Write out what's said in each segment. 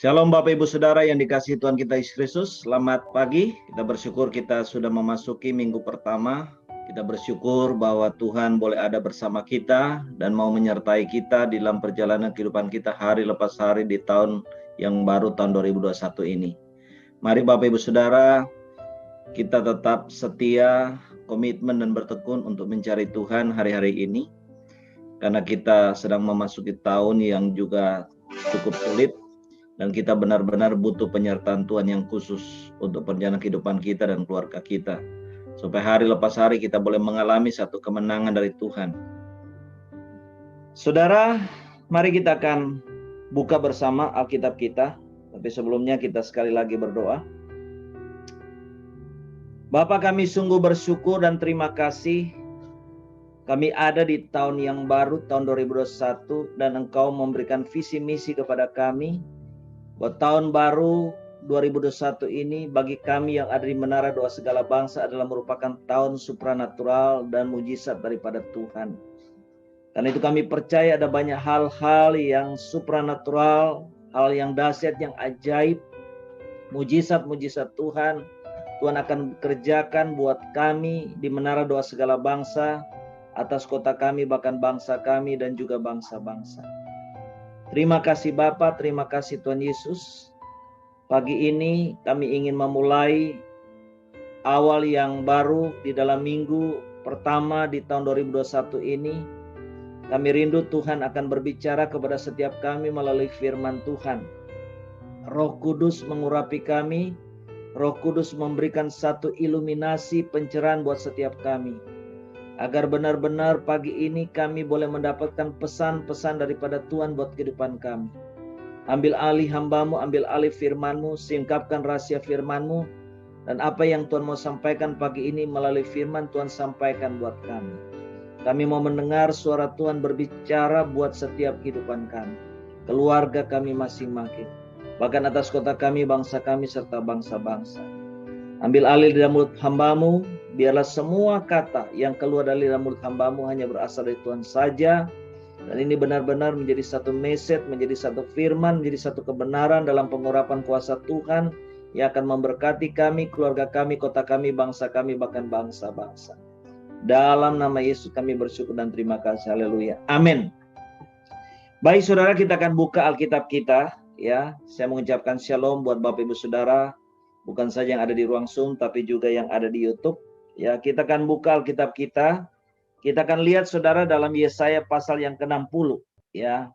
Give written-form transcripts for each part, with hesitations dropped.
Shalom Bapak Ibu Saudara yang dikasihi Tuhan kita Yesus Kristus. Selamat pagi. Kita bersyukur kita sudah memasuki minggu pertama. Kita bersyukur bahwa Tuhan boleh ada bersama kita dan mau menyertai kita di dalam perjalanan kehidupan kita hari lepas hari di tahun yang baru, tahun 2021 ini. Mari Bapak Ibu Saudara, kita tetap setia, komitmen dan bertekun untuk mencari Tuhan hari-hari ini. Karena kita sedang memasuki tahun yang juga cukup sulit. Dan kita benar-benar butuh penyertaan Tuhan yang khusus untuk perjalanan kehidupan kita dan keluarga kita. Supaya hari lepas hari kita boleh mengalami satu kemenangan dari Tuhan. Saudara, mari kita akan buka bersama Alkitab kita. Tapi sebelumnya kita sekali lagi berdoa. Bapa, kami sungguh bersyukur dan terima kasih. Kami ada di tahun yang baru, tahun 2021. Dan Engkau memberikan visi misi kepada kami. Buat tahun baru 2021 ini bagi kami yang ada di Menara Doa Segala Bangsa adalah merupakan tahun supranatural dan mujizat daripada Tuhan. Karena itu kami percaya ada banyak hal-hal yang supranatural, hal yang dahsyat, yang ajaib, mujizat-mujizat Tuhan. Tuhan akan kerjakan buat kami di Menara Doa Segala Bangsa, atas kota kami, bahkan bangsa kami dan juga bangsa-bangsa. Terima kasih Bapa, terima kasih Tuhan Yesus. Pagi ini kami ingin memulai awal yang baru di dalam minggu pertama di tahun 2021 ini. Kami rindu Tuhan akan berbicara kepada setiap kami melalui firman Tuhan. Roh Kudus mengurapi kami, Roh Kudus memberikan satu iluminasi pencerahan buat setiap kami. Agar benar-benar pagi ini kami boleh mendapatkan pesan-pesan daripada Tuhan buat kehidupan kami. Ambil alih hamba-Mu, ambil alih firman-Mu, singkapkan rahasia firman-Mu. Dan apa yang Tuhan mau sampaikan pagi ini melalui firman Tuhan sampaikan buat kami. Kami mau mendengar suara Tuhan berbicara buat setiap kehidupan kami. Keluarga kami masing-masing. Bahkan atas kota kami, bangsa kami, serta bangsa-bangsa. Ambil alih dalam mulut hamba-Mu, biarlah semua kata yang keluar dari dalam mulut hamba-Mu hanya berasal dari Tuhan saja. Dan ini benar-benar menjadi satu message, menjadi satu firman, menjadi satu kebenaran dalam pengurapan kuasa Tuhan yang akan memberkati kami, keluarga kami, kota kami, bangsa kami, bahkan bangsa-bangsa. Dalam nama Yesus kami bersyukur dan terima kasih. Haleluya. Amin. Baik saudara, kita akan buka Alkitab kita. Ya, saya mengucapkan shalom buat Bapak Ibu Saudara. Bukan saja yang ada di ruang Zoom, tapi juga yang ada di YouTube. Ya, kita akan buka Alkitab kita. Kita akan lihat saudara dalam Yesaya pasal yang ke-60. Ya,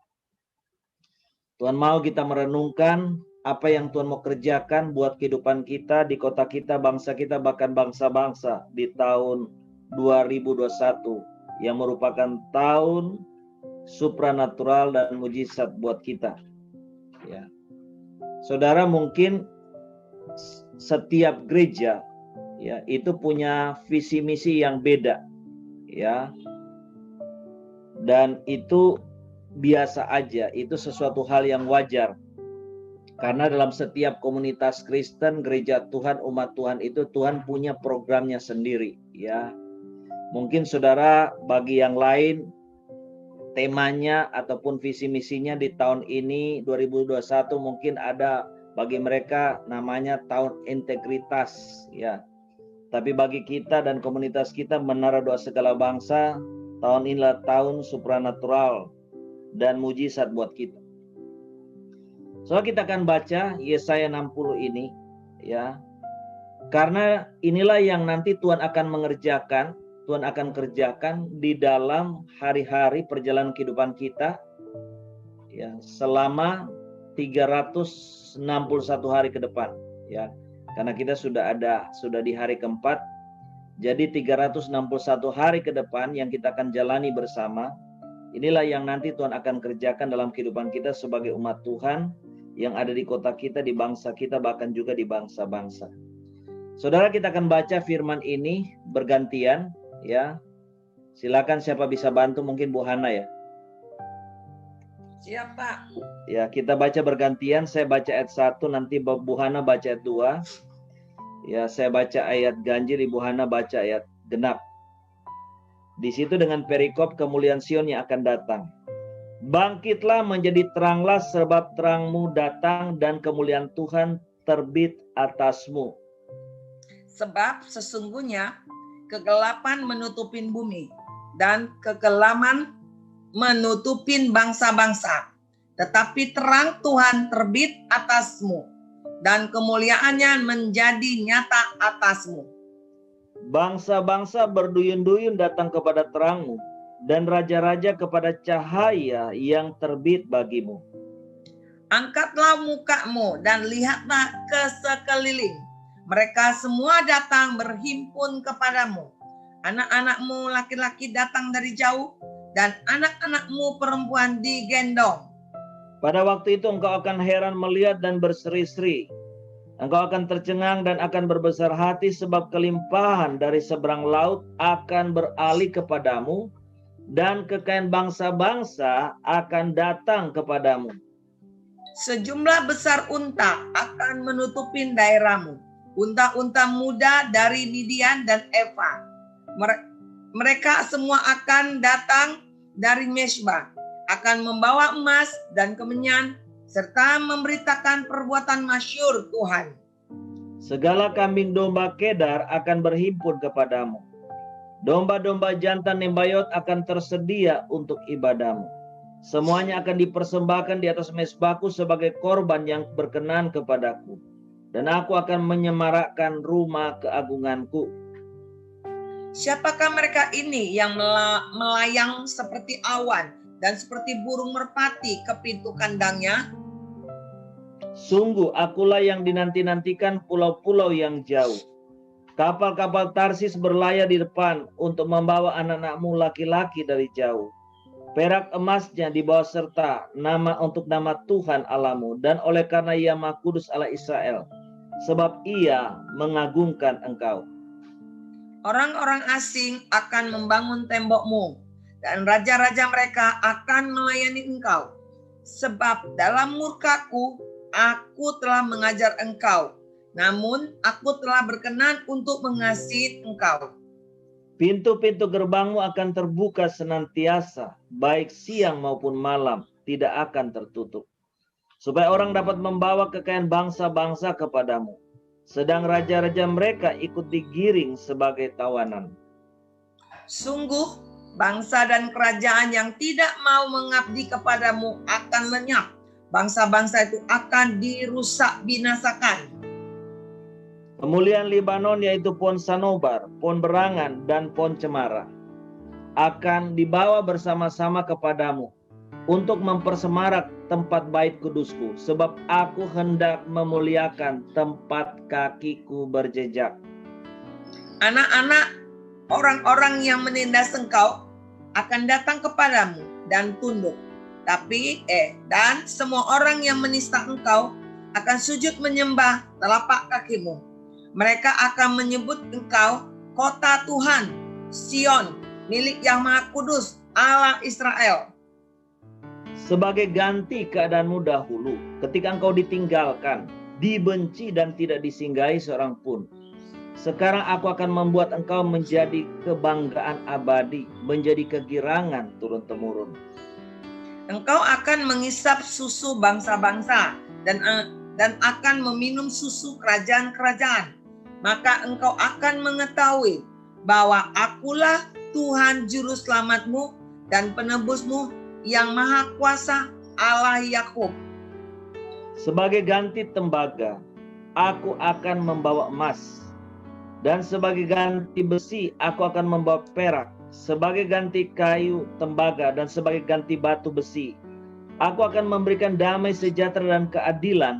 Tuhan mau kita merenungkan apa yang Tuhan mau kerjakan buat kehidupan kita, di kota kita, bangsa kita, bahkan bangsa-bangsa di tahun 2021. Yang merupakan tahun supranatural dan mujizat buat kita. Ya, saudara, mungkin setiap gereja ya itu punya visi misi yang beda ya, dan itu biasa aja, itu sesuatu hal yang wajar karena dalam setiap komunitas Kristen, gereja Tuhan, umat Tuhan itu Tuhan punya programnya sendiri ya. Mungkin saudara bagi yang lain temanya ataupun visi misinya di tahun ini 2021 mungkin ada bagi mereka namanya tahun integritas ya. Tapi bagi kita dan komunitas kita Menara Doa Segala Bangsa, tahun inilah tahun supranatural dan mujizat buat kita. So kita akan baca Yesaya 60 ini ya. Karena inilah yang nanti Tuhan akan mengerjakan, Tuhan akan kerjakan di dalam hari-hari perjalanan kehidupan kita ya, selama 361 hari ke depan ya. Karena kita sudah di hari keempat. Jadi 361 hari ke depan yang kita akan jalani bersama. Inilah yang nanti Tuhan akan kerjakan dalam kehidupan kita sebagai umat Tuhan yang ada di kota kita, di bangsa kita, bahkan juga di bangsa-bangsa. Saudara, kita akan baca firman ini bergantian ya. Silakan siapa bisa bantu, mungkin Bu Hana ya. Siap, Pak. Ya, kita baca bergantian. Saya baca ayat 1, nanti Bu Hana baca ayat 2. Ya, saya baca ayat ganjil, Ibu Hana baca ayat genap. Di situ dengan perikop kemuliaan Sion yang akan datang. Bangkitlah menjadi teranglah, sebab terangmu datang dan kemuliaan Tuhan terbit atasmu. Sebab sesungguhnya kegelapan menutupin bumi dan kekelaman menutupin bangsa-bangsa. Tetapi terang Tuhan terbit atasmu dan kemuliaannya menjadi nyata atasmu. Bangsa-bangsa berduyun-duyun datang kepada terangmu, dan raja-raja kepada cahaya yang terbit bagimu. Angkatlah mukamu dan lihatlah ke sekeliling. Mereka semua datang berhimpun kepadamu. Anak-anakmu laki-laki datang dari jauh, dan anak-anakmu perempuan digendong. Pada waktu itu engkau akan heran melihat dan berseri-seri. Engkau akan tercengang dan akan berbesar hati, sebab kelimpahan dari seberang laut akan beralih kepadamu, dan kekayaan bangsa-bangsa akan datang kepadamu. Sejumlah besar unta akan menutupin daerahmu, unta-unta muda dari Midian dan Eva. Mereka semua akan datang dari Mesbah, akan membawa emas dan kemenyan, serta memberitakan perbuatan masyhur Tuhan. Segala kambing domba Kedar akan berhimpun kepadamu. Domba-domba jantan Nebayot akan tersedia untuk ibadahmu. Semuanya akan dipersembahkan di atas mezbahku sebagai korban yang berkenan kepadaku. Dan aku akan menyemarakkan rumah keagunganku. Siapakah mereka ini yang melayang seperti awan dan seperti burung merpati ke pintu kandangnya? Sungguh akulah yang dinanti-nantikan pulau-pulau yang jauh. Kapal-kapal Tarsis berlayar di depan untuk membawa anak-anakmu laki-laki dari jauh. Perak emasnya dibawa serta nama untuk nama Tuhan Allahmu, dan oleh karena Ia Maha Kudus Allah Israel, sebab Ia mengagungkan engkau. Orang-orang asing akan membangun tembokmu, dan raja-raja mereka akan melayani engkau. Sebab dalam murkaku, aku telah mengajar engkau, namun aku telah berkenan untuk mengasihi engkau. Pintu-pintu gerbangmu akan terbuka senantiasa, baik siang maupun malam, tidak akan tertutup. Supaya orang dapat membawa kekayaan bangsa-bangsa kepadamu, sedang raja-raja mereka ikut digiring sebagai tawanan. Sungguh, bangsa dan kerajaan yang tidak mau mengabdi kepadamu akan lenyap. Bangsa-bangsa itu akan dirusak binasakan. Kemuliaan Libanon, yaitu pohon sanobar, pohon berangan, dan pohon cemara, akan dibawa bersama-sama kepadamu untuk mempersemarak tempat bait kudusku, sebab aku hendak memuliakan tempat kakiku berjejak. Anak-anak orang-orang yang menindas engkau akan datang kepadamu dan tunduk. Dan semua orang yang menista engkau akan sujud menyembah telapak kakimu. Mereka akan menyebut engkau kota Tuhan, Sion, milik Yang Maha Kudus, Allah Israel. Sebagai ganti keadaanmu dahulu, ketika engkau ditinggalkan, dibenci dan tidak disinggahi seorang pun. Sekarang aku akan membuat engkau menjadi kebanggaan abadi, menjadi kegirangan turun-temurun. Engkau akan mengisap susu bangsa-bangsa dan akan meminum susu kerajaan-kerajaan. Maka engkau akan mengetahui bahwa akulah Tuhan juru selamatmu dan penebusmu yang maha kuasa, Allah Yakub. Sebagai ganti tembaga, aku akan membawa emas, dan sebagai ganti besi, aku akan membawa perak. Sebagai ganti kayu tembaga dan sebagai ganti batu besi, aku akan memberikan damai sejahtera dan keadilan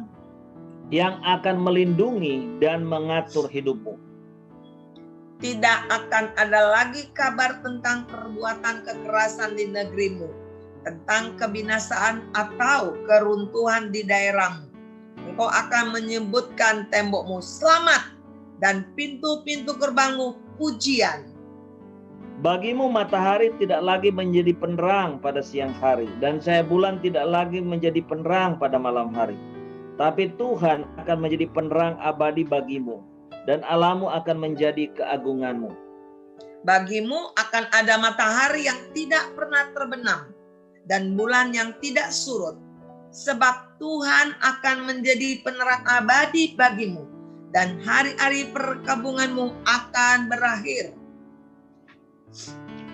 yang akan melindungi dan mengatur hidupmu. Tidak akan ada lagi kabar tentang perbuatan kekerasan di negerimu, tentang kebinasaan atau keruntuhan di daerahmu. Engkau akan menyebutkan tembokmu selamat dan pintu-pintu gerbangmu pujian. Bagimu matahari tidak lagi menjadi penerang pada siang hari, dan cahaya bulan tidak lagi menjadi penerang pada malam hari. Tapi Tuhan akan menjadi penerang abadi bagimu, dan Allahmu akan menjadi keagunganmu. Bagimu akan ada matahari yang tidak pernah terbenam, dan bulan yang tidak surut. Sebab Tuhan akan menjadi penerang abadi bagimu, dan hari-hari perkabunganmu akan berakhir.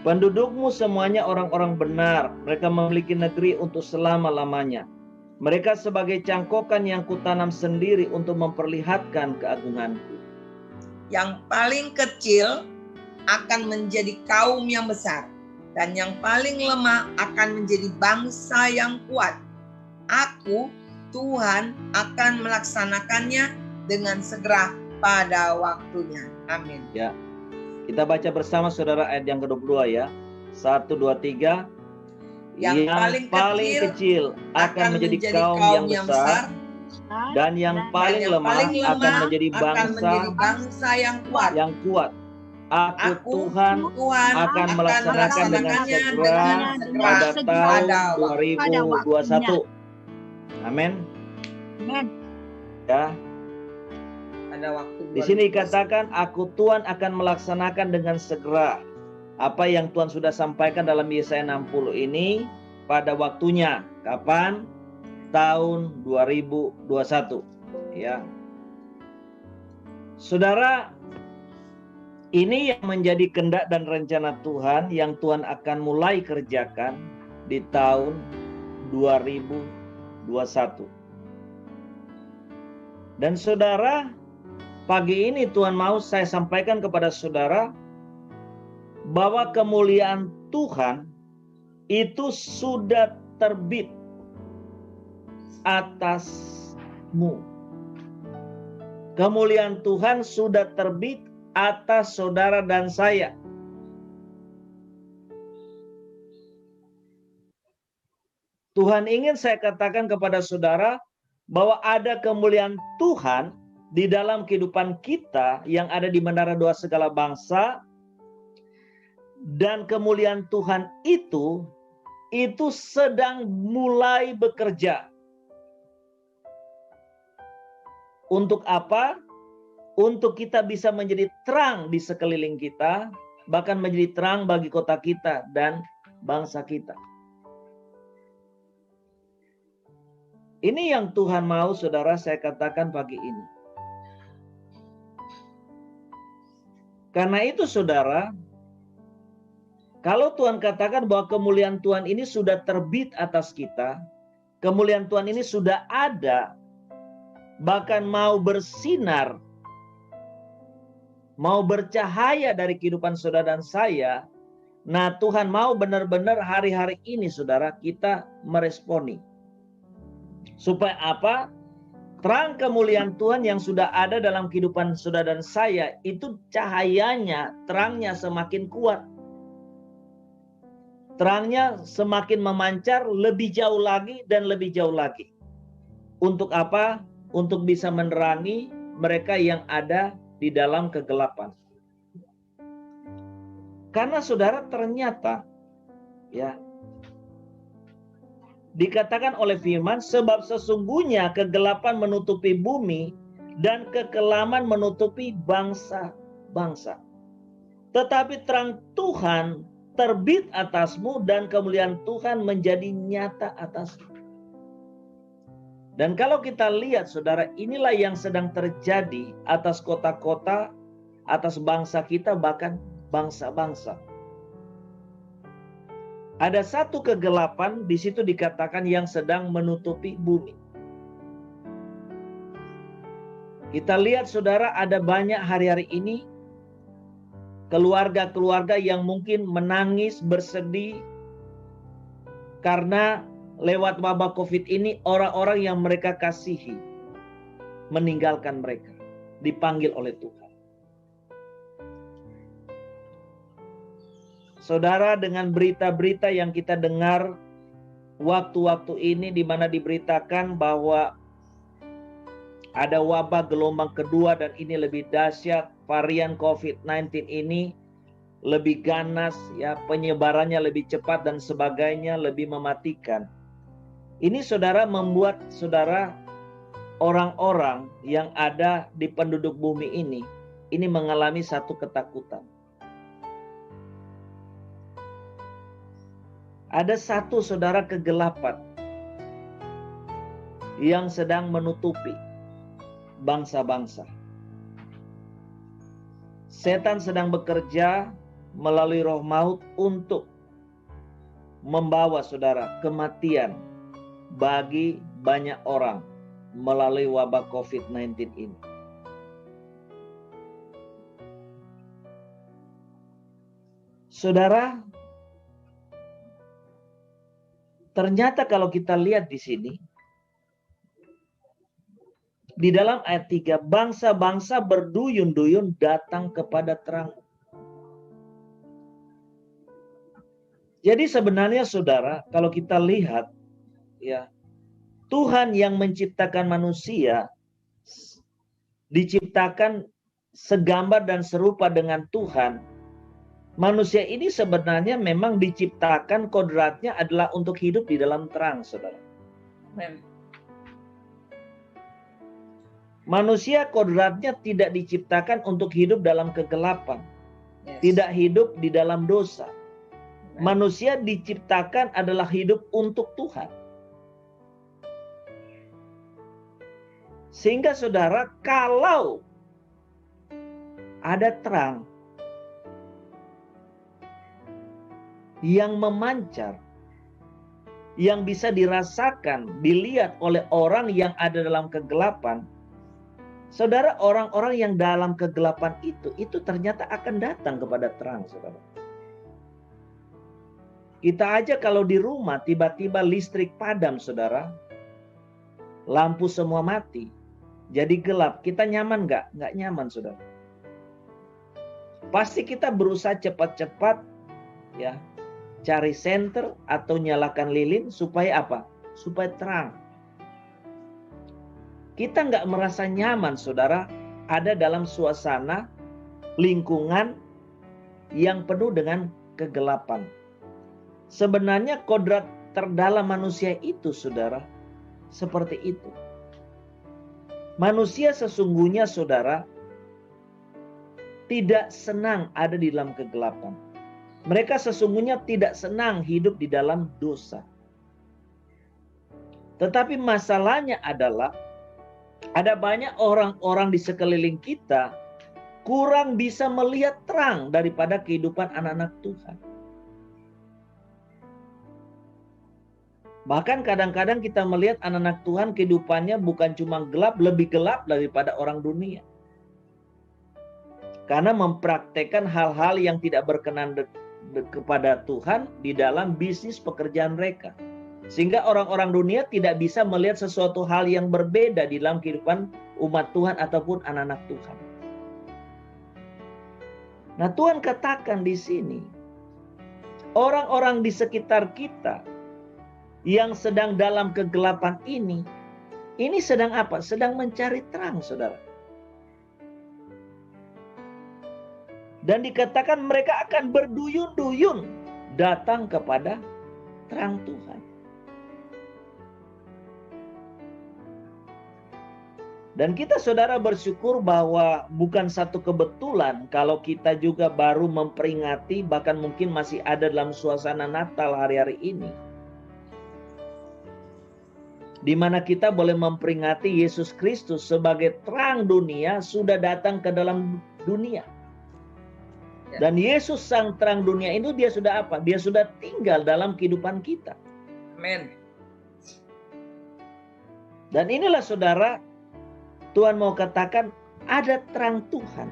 Pendudukmu semuanya orang-orang benar, mereka memiliki negeri untuk selama-lamanya. Mereka sebagai cangkokan yang kutanam sendiri untuk memperlihatkan keagunganku. Yang paling kecil akan menjadi kaum yang besar, dan yang paling lemah akan menjadi bangsa yang kuat. Aku, Tuhan, akan melaksanakannya dengan segera pada waktunya. Amin. Ya, kita baca bersama saudara ayat yang ke-22 ya. 1, 2, 3. Yang paling kecil akan menjadi kaum yang besar, dan yang paling lemah akan menjadi bangsa yang kuat. Aku Tuhan akan melaksanakan dengan segera pada tahun 2021. Amin. Ya. Pada waktu Di sini dikatakan aku Tuhan akan melaksanakan dengan segera apa yang Tuhan sudah sampaikan dalam Yesaya 60 ini pada waktunya. Kapan? Tahun 2021. Ya. Saudara, ini yang menjadi kehendak dan rencana Tuhan yang Tuhan akan mulai kerjakan di tahun 2021. Dan saudara, pagi ini Tuhan mau saya sampaikan kepada saudara bahwa kemuliaan Tuhan itu sudah terbit atasmu. Kemuliaan Tuhan sudah terbit atas saudara dan saya. Tuhan ingin saya katakan kepada saudara bahwa ada kemuliaan Tuhan di dalam kehidupan kita yang ada di Menara Doa Segala Bangsa. Dan kemuliaan Tuhan itu sedang mulai bekerja. Untuk apa? Untuk kita bisa menjadi terang di sekeliling kita, bahkan menjadi terang bagi kota kita dan bangsa kita. Ini yang Tuhan mau saudara saya katakan pagi ini. Karena itu saudara, kalau Tuhan katakan bahwa kemuliaan Tuhan ini sudah terbit atas kita, kemuliaan Tuhan ini sudah ada, bahkan mau bersinar, mau bercahaya dari kehidupan saudara dan saya. Nah, Tuhan mau benar-benar hari-hari ini saudara kita meresponi. Supaya apa? Terang kemuliaan Tuhan yang sudah ada dalam kehidupan saudara dan saya itu cahayanya, terangnya semakin kuat. Terangnya semakin memancar lebih jauh lagi dan lebih jauh lagi. Untuk apa? Untuk bisa menerangi mereka yang ada di dalam kegelapan. Karena saudara ternyata ya dikatakan oleh firman, sebab sesungguhnya kegelapan menutupi bumi dan kekelaman menutupi bangsa-bangsa. Tetapi terang Tuhan terbit atasmu dan kemuliaan Tuhan menjadi nyata atasmu. Dan kalau kita lihat saudara, inilah yang sedang terjadi atas kota-kota, atas bangsa kita, bahkan bangsa-bangsa. Ada satu kegelapan di situ dikatakan yang sedang menutupi bumi. Kita lihat saudara, ada banyak hari-hari ini keluarga-keluarga yang mungkin menangis, bersedih karena lewat wabah COVID ini orang-orang yang mereka kasihi meninggalkan mereka, dipanggil oleh Tuhan. Saudara, dengan berita-berita yang kita dengar waktu-waktu ini di mana diberitakan bahwa ada wabah gelombang kedua dan ini lebih dahsyat, varian COVID-19 ini lebih ganas, ya, penyebarannya lebih cepat dan sebagainya, lebih mematikan. Ini saudara membuat saudara orang-orang yang ada di penduduk bumi ini mengalami satu ketakutan. Ada satu saudara kegelapan yang sedang menutupi bangsa-bangsa. Setan sedang bekerja melalui roh maut untuk membawa saudara kematian bagi banyak orang melalui wabah COVID-19 ini. Saudara, ternyata kalau kita lihat di sini, di dalam ayat 3, bangsa-bangsa berduyun-duyun datang kepada terang. Jadi sebenarnya saudara, kalau kita lihat, ya, Tuhan yang menciptakan manusia diciptakan segambar dan serupa dengan Tuhan. Manusia ini sebenarnya memang diciptakan kodratnya adalah untuk hidup di dalam terang, saudara. Amen. Manusia kodratnya tidak diciptakan untuk hidup dalam kegelapan. Yes. Tidak hidup di dalam dosa. Amen. Manusia diciptakan adalah hidup untuk Tuhan. Sehingga saudara, kalau ada terang yang memancar, yang bisa dirasakan, dilihat oleh orang yang ada dalam kegelapan, saudara, orang-orang yang dalam kegelapan itu ternyata akan datang kepada terang, saudara. Kita aja kalau di rumah tiba-tiba listrik padam, saudara, lampu semua mati, jadi gelap, kita nyaman nggak? Nggak nyaman, saudara. Pasti kita berusaha cepat-cepat, ya, cari senter atau nyalakan lilin supaya apa? Supaya terang. Kita nggak merasa nyaman, saudara, ada dalam suasana lingkungan yang penuh dengan kegelapan. Sebenarnya kodrat terdalam manusia itu, saudara, seperti itu. Manusia sesungguhnya, saudara, tidak senang ada di dalam kegelapan. Mereka sesungguhnya tidak senang hidup di dalam dosa. Tetapi masalahnya adalah ada banyak orang-orang di sekeliling kita kurang bisa melihat terang daripada kehidupan anak-anak Tuhan. Bahkan kadang-kadang kita melihat anak-anak Tuhan kehidupannya bukan cuma gelap, lebih gelap daripada orang dunia. Karena mempraktekkan hal-hal yang tidak berkenan kepada Tuhan di dalam bisnis pekerjaan mereka. Sehingga orang-orang dunia tidak bisa melihat sesuatu hal yang berbeda di dalam kehidupan umat Tuhan ataupun anak-anak Tuhan. Nah, Tuhan katakan di sini, orang-orang di sekitar kita yang sedang dalam kegelapan ini sedang apa? Sedang mencari terang, saudara. Dan dikatakan mereka akan berduyun-duyun datang kepada terang Tuhan. Dan kita, saudara, bersyukur bahwa bukan satu kebetulan kalau kita juga baru memperingati, bahkan mungkin masih ada dalam suasana Natal hari-hari ini, di mana kita boleh memperingati Yesus Kristus sebagai terang dunia sudah datang ke dalam dunia. Dan Yesus sang terang dunia itu dia sudah apa? Dia sudah tinggal dalam kehidupan kita. Amin. Dan inilah, saudara, Tuhan mau katakan ada terang Tuhan.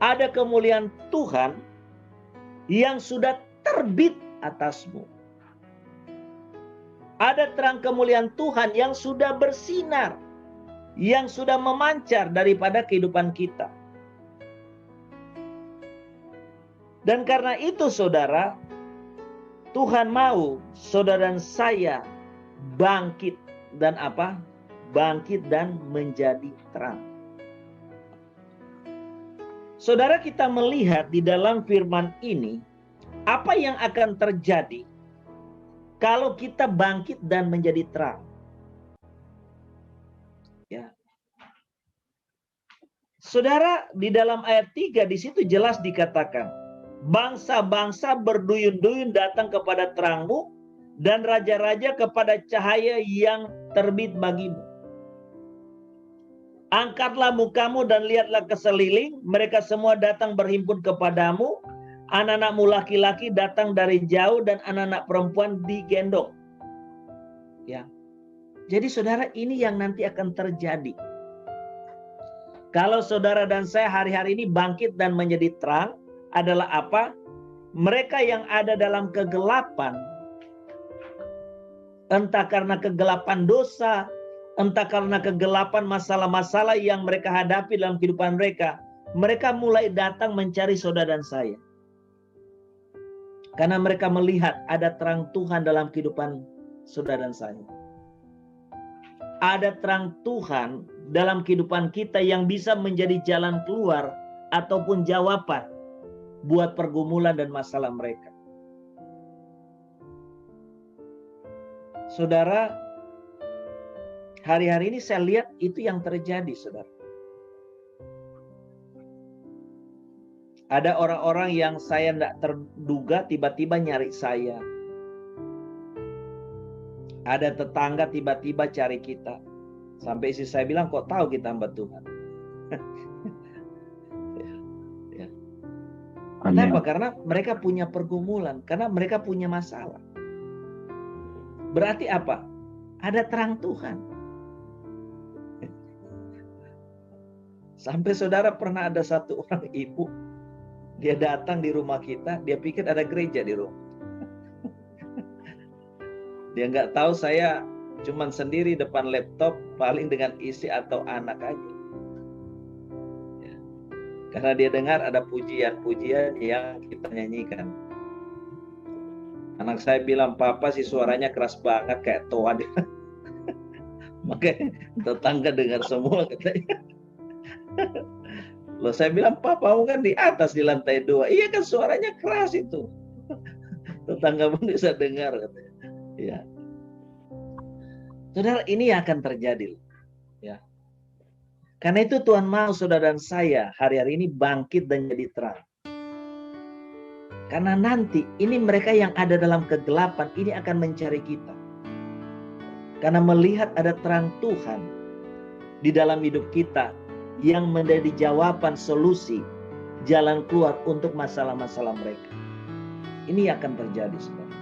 Ada kemuliaan Tuhan yang sudah terbit atasmu. Ada terang kemuliaan Tuhan yang sudah bersinar, yang sudah memancar daripada kehidupan kita. Dan karena itu, saudara, Tuhan mau saudara dan saya bangkit dan apa? Bangkit dan menjadi terang. Saudara, kita melihat di dalam firman ini apa yang akan terjadi kalau kita bangkit dan menjadi terang. Ya. Saudara, di dalam ayat 3 di situ jelas dikatakan, Bangsa-bangsa berduyun-duyun datang kepada terangmu, dan raja-raja kepada cahaya yang terbit bagimu. Angkatlah mukamu dan lihatlah ke seliling, mereka semua datang berhimpun kepadamu. Anak-anakmu laki-laki datang dari jauh dan anak-anak perempuan digendong. Ya. Jadi saudara, ini yang nanti akan terjadi. Kalau saudara dan saya hari-hari ini bangkit dan menjadi terang, adalah apa? Mereka yang ada dalam kegelapan, entah karena kegelapan dosa, entah karena kegelapan masalah-masalah yang mereka hadapi dalam kehidupan mereka, mereka mulai datang mencari saudara dan saya. Karena mereka melihat ada terang Tuhan dalam kehidupan saudara dan saya. Ada terang Tuhan dalam kehidupan kita yang bisa menjadi jalan keluar ataupun jawaban buat pergumulan dan masalah mereka. Saudara, hari-hari ini saya lihat itu yang terjadi, saudara. Ada orang-orang yang saya tidak terduga tiba-tiba nyari saya. Ada tetangga tiba-tiba cari kita. Sampai istri saya bilang, kok tahu kita hamba Tuhan? Ya. Kenapa? Karena mereka punya pergumulan. Karena mereka punya masalah. Berarti apa? Ada terang Tuhan. Sampai saudara pernah ada satu orang ibu, dia datang di rumah kita, dia pikir ada gereja di rumah. Dia nggak tahu saya cuman sendiri depan laptop, paling dengan istri atau anak aja. Ya. Karena dia dengar ada pujian-pujian yang kita nyanyikan. Anak saya bilang, papa sih suaranya keras banget kayak toa. Makanya tetangga dengar semua katanya. Loh, saya bilang, papa kamu kan di atas di lantai 2. Iya kan suaranya keras itu. Tetangga pun bisa dengar katanya. Ya. Saudara, ini akan terjadi. Ya. Karena itu Tuhan mau saudara dan saya hari-hari ini bangkit dan jadi terang. Karena nanti ini mereka yang ada dalam kegelapan ini akan mencari kita. Karena melihat ada terang Tuhan di dalam hidup kita yang menjadi jawaban, solusi, jalan keluar untuk masalah-masalah mereka. Ini akan terjadi, saudara.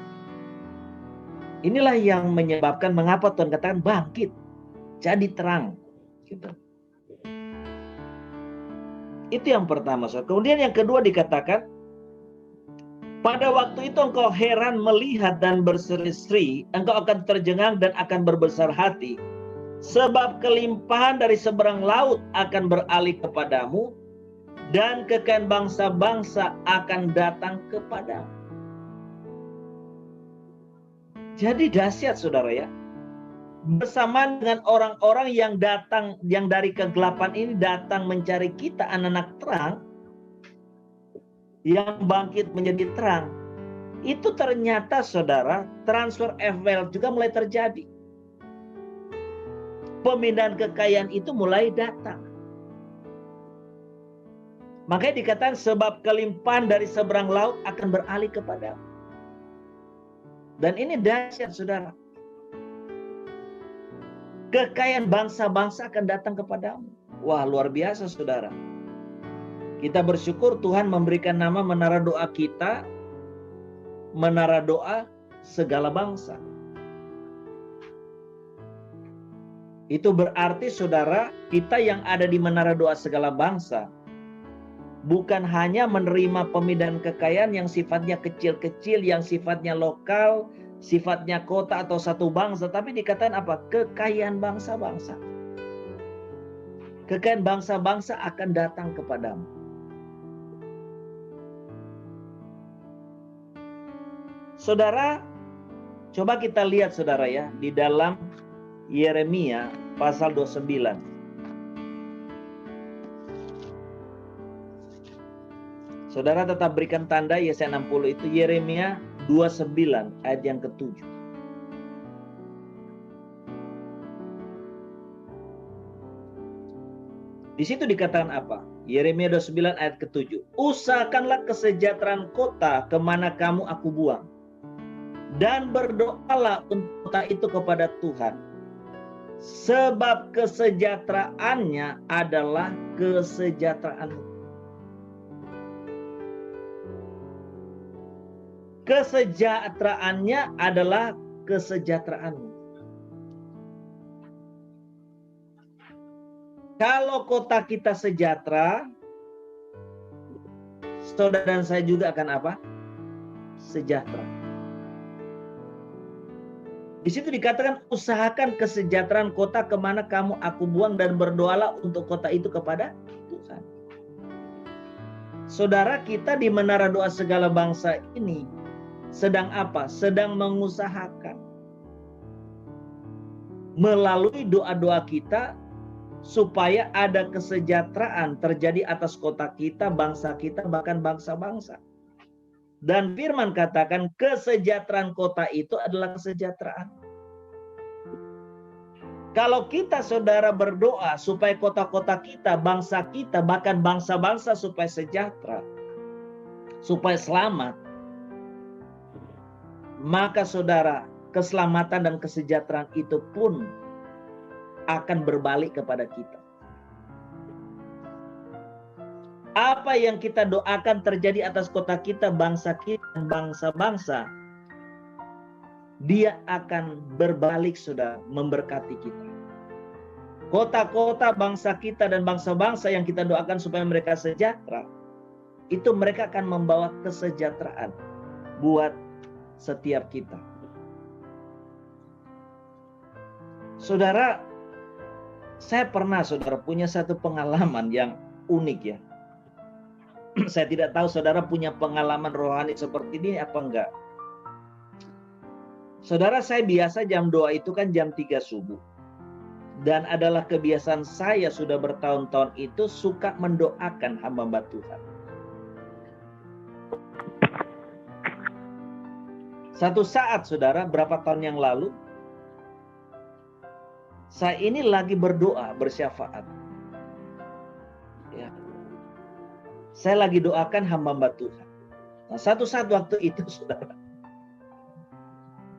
Inilah yang menyebabkan mengapa Tuhan katakan bangkit, jadi terang. Gitu. Itu yang pertama, saudara. Kemudian yang kedua dikatakan, pada waktu itu engkau heran melihat dan berseri-seri, engkau akan terjengang dan akan berbesar hati, sebab kelimpahan dari seberang laut akan beralih kepadamu, dan kekayaan bangsa-bangsa akan datang kepadamu. Jadi dahsyat saudara ya. Bersamaan dengan orang-orang yang datang, yang dari kegelapan ini datang mencari kita anak-anak terang, yang bangkit menjadi terang. Itu ternyata saudara, transfer of wealth juga mulai terjadi. Pemindahan kekayaan itu mulai datang. Makanya dikatakan sebab kelimpahan dari seberang laut akan beralih kepadamu. Dan ini dahsyat saudara. Kekayaan bangsa-bangsa akan datang kepadamu. Wah, luar biasa saudara. Kita bersyukur Tuhan memberikan nama menara doa kita, menara doa segala bangsa. Itu berarti saudara, kita yang ada di menara doa segala bangsa bukan hanya menerima pemindahan kekayaan yang sifatnya kecil-kecil, yang sifatnya lokal, sifatnya kota atau satu bangsa, tapi dikatakan apa? Kekayaan bangsa-bangsa. Kekayaan bangsa-bangsa akan datang kepadamu. Saudara, coba kita lihat saudara ya, di dalam Yeremia pasal 29. Saudara tetap berikan tanda Yesaya 60 itu Yeremia 29 ayat yang ke-7. Di situ dikatakan apa? Yeremia 29 ayat ke-7. Usahakanlah kesejahteraan kota kemana kamu aku buang. Dan berdoalah untuk kota itu kepada Tuhan. Sebab kesejahteraannya adalah kesejahteraanmu. Kesejahteraannya adalah kesejahteraanmu. Kalau kota kita sejahtera, saudara dan saya juga akan apa? Sejahtera. Di situ dikatakan usahakan kesejahteraan kota kemana kamu aku buang dan berdoalah untuk kota itu kepada Tuhan. Saudara, kita di Menara Doa Segala Bangsa ini sedang apa? Sedang mengusahakan melalui doa-doa kita supaya ada kesejahteraan terjadi atas kota kita, bangsa kita, bahkan bangsa-bangsa. Dan firman katakan kesejahteraan kota itu adalah kesejahteraan. Kalau kita saudara berdoa supaya kota-kota kita, bangsa kita, bahkan bangsa-bangsa supaya sejahtera, supaya selamat, maka saudara, keselamatan dan kesejahteraan itu pun akan berbalik kepada kita. Apa yang kita doakan terjadi atas kota kita, bangsa kita, dan bangsa-bangsa, dia akan berbalik saudara, memberkati kita. Kota-kota bangsa kita dan bangsa-bangsa yang kita doakan supaya mereka sejahtera, itu mereka akan membawa kesejahteraan buat setiap kita. Saudara, saya pernah saudara punya satu pengalaman yang unik ya. Saya tidak tahu saudara punya pengalaman rohani seperti ini apa enggak. Saudara, saya biasa jam doa itu kan jam 3 subuh. Dan adalah kebiasaan saya sudah bertahun-tahun itu suka mendoakan hamba-hamba Tuhan. Satu saat saudara, berapa tahun yang lalu, saya ini lagi berdoa, bersyafaat. Ya. Saya lagi doakan hamba-hamba Tuhan. Nah, satu saat waktu itu saudara,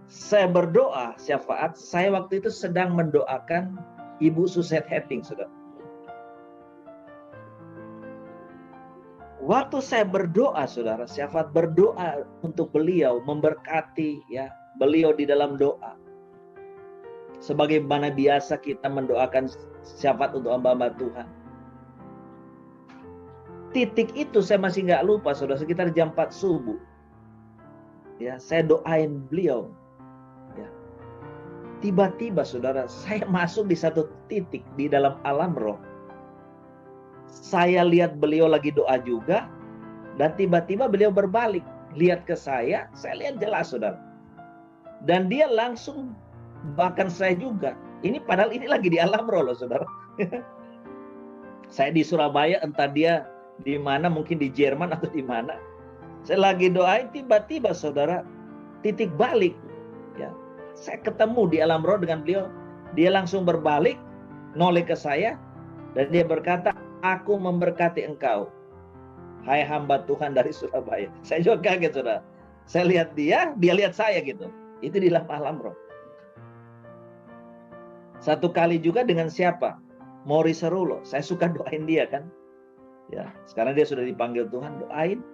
saya berdoa syafaat, saya waktu itu sedang mendoakan Ibu Suset Hetting, saudara. Waktu saya berdoa, saudara, syafaat berdoa untuk beliau, memberkati ya beliau di dalam doa. Sebagaimana biasa kita mendoakan syafaat untuk hamba-hamba Tuhan. Titik itu saya masih nggak lupa, saudara, sekitar jam 4 subuh. Ya, saya doain beliau. Ya. Tiba-tiba, saudara, saya masuk di satu titik di dalam alam roh. Saya lihat beliau lagi doa juga, dan tiba-tiba beliau berbalik, lihat ke saya lihat jelas, saudara. Dan dia langsung, bahkan saya juga, ini padahal ini lagi di alam roh loh, saudara. Saya di Surabaya, entah dia di mana, mungkin di Jerman atau di mana. Saya lagi doain, tiba-tiba, saudara, titik balik. Ya, saya ketemu di alam roh dengan beliau, dia langsung berbalik, noleh ke saya, dan dia berkata, aku memberkati engkau, hai hamba Tuhan dari Surabaya. Saya juga kaget, saudara. Saya lihat dia lihat saya gitu. Itu di dalam alam roh. Satu kali juga dengan siapa? Maurice Rulo. Saya suka doain dia kan. Ya, sekarang dia sudah dipanggil Tuhan, doain.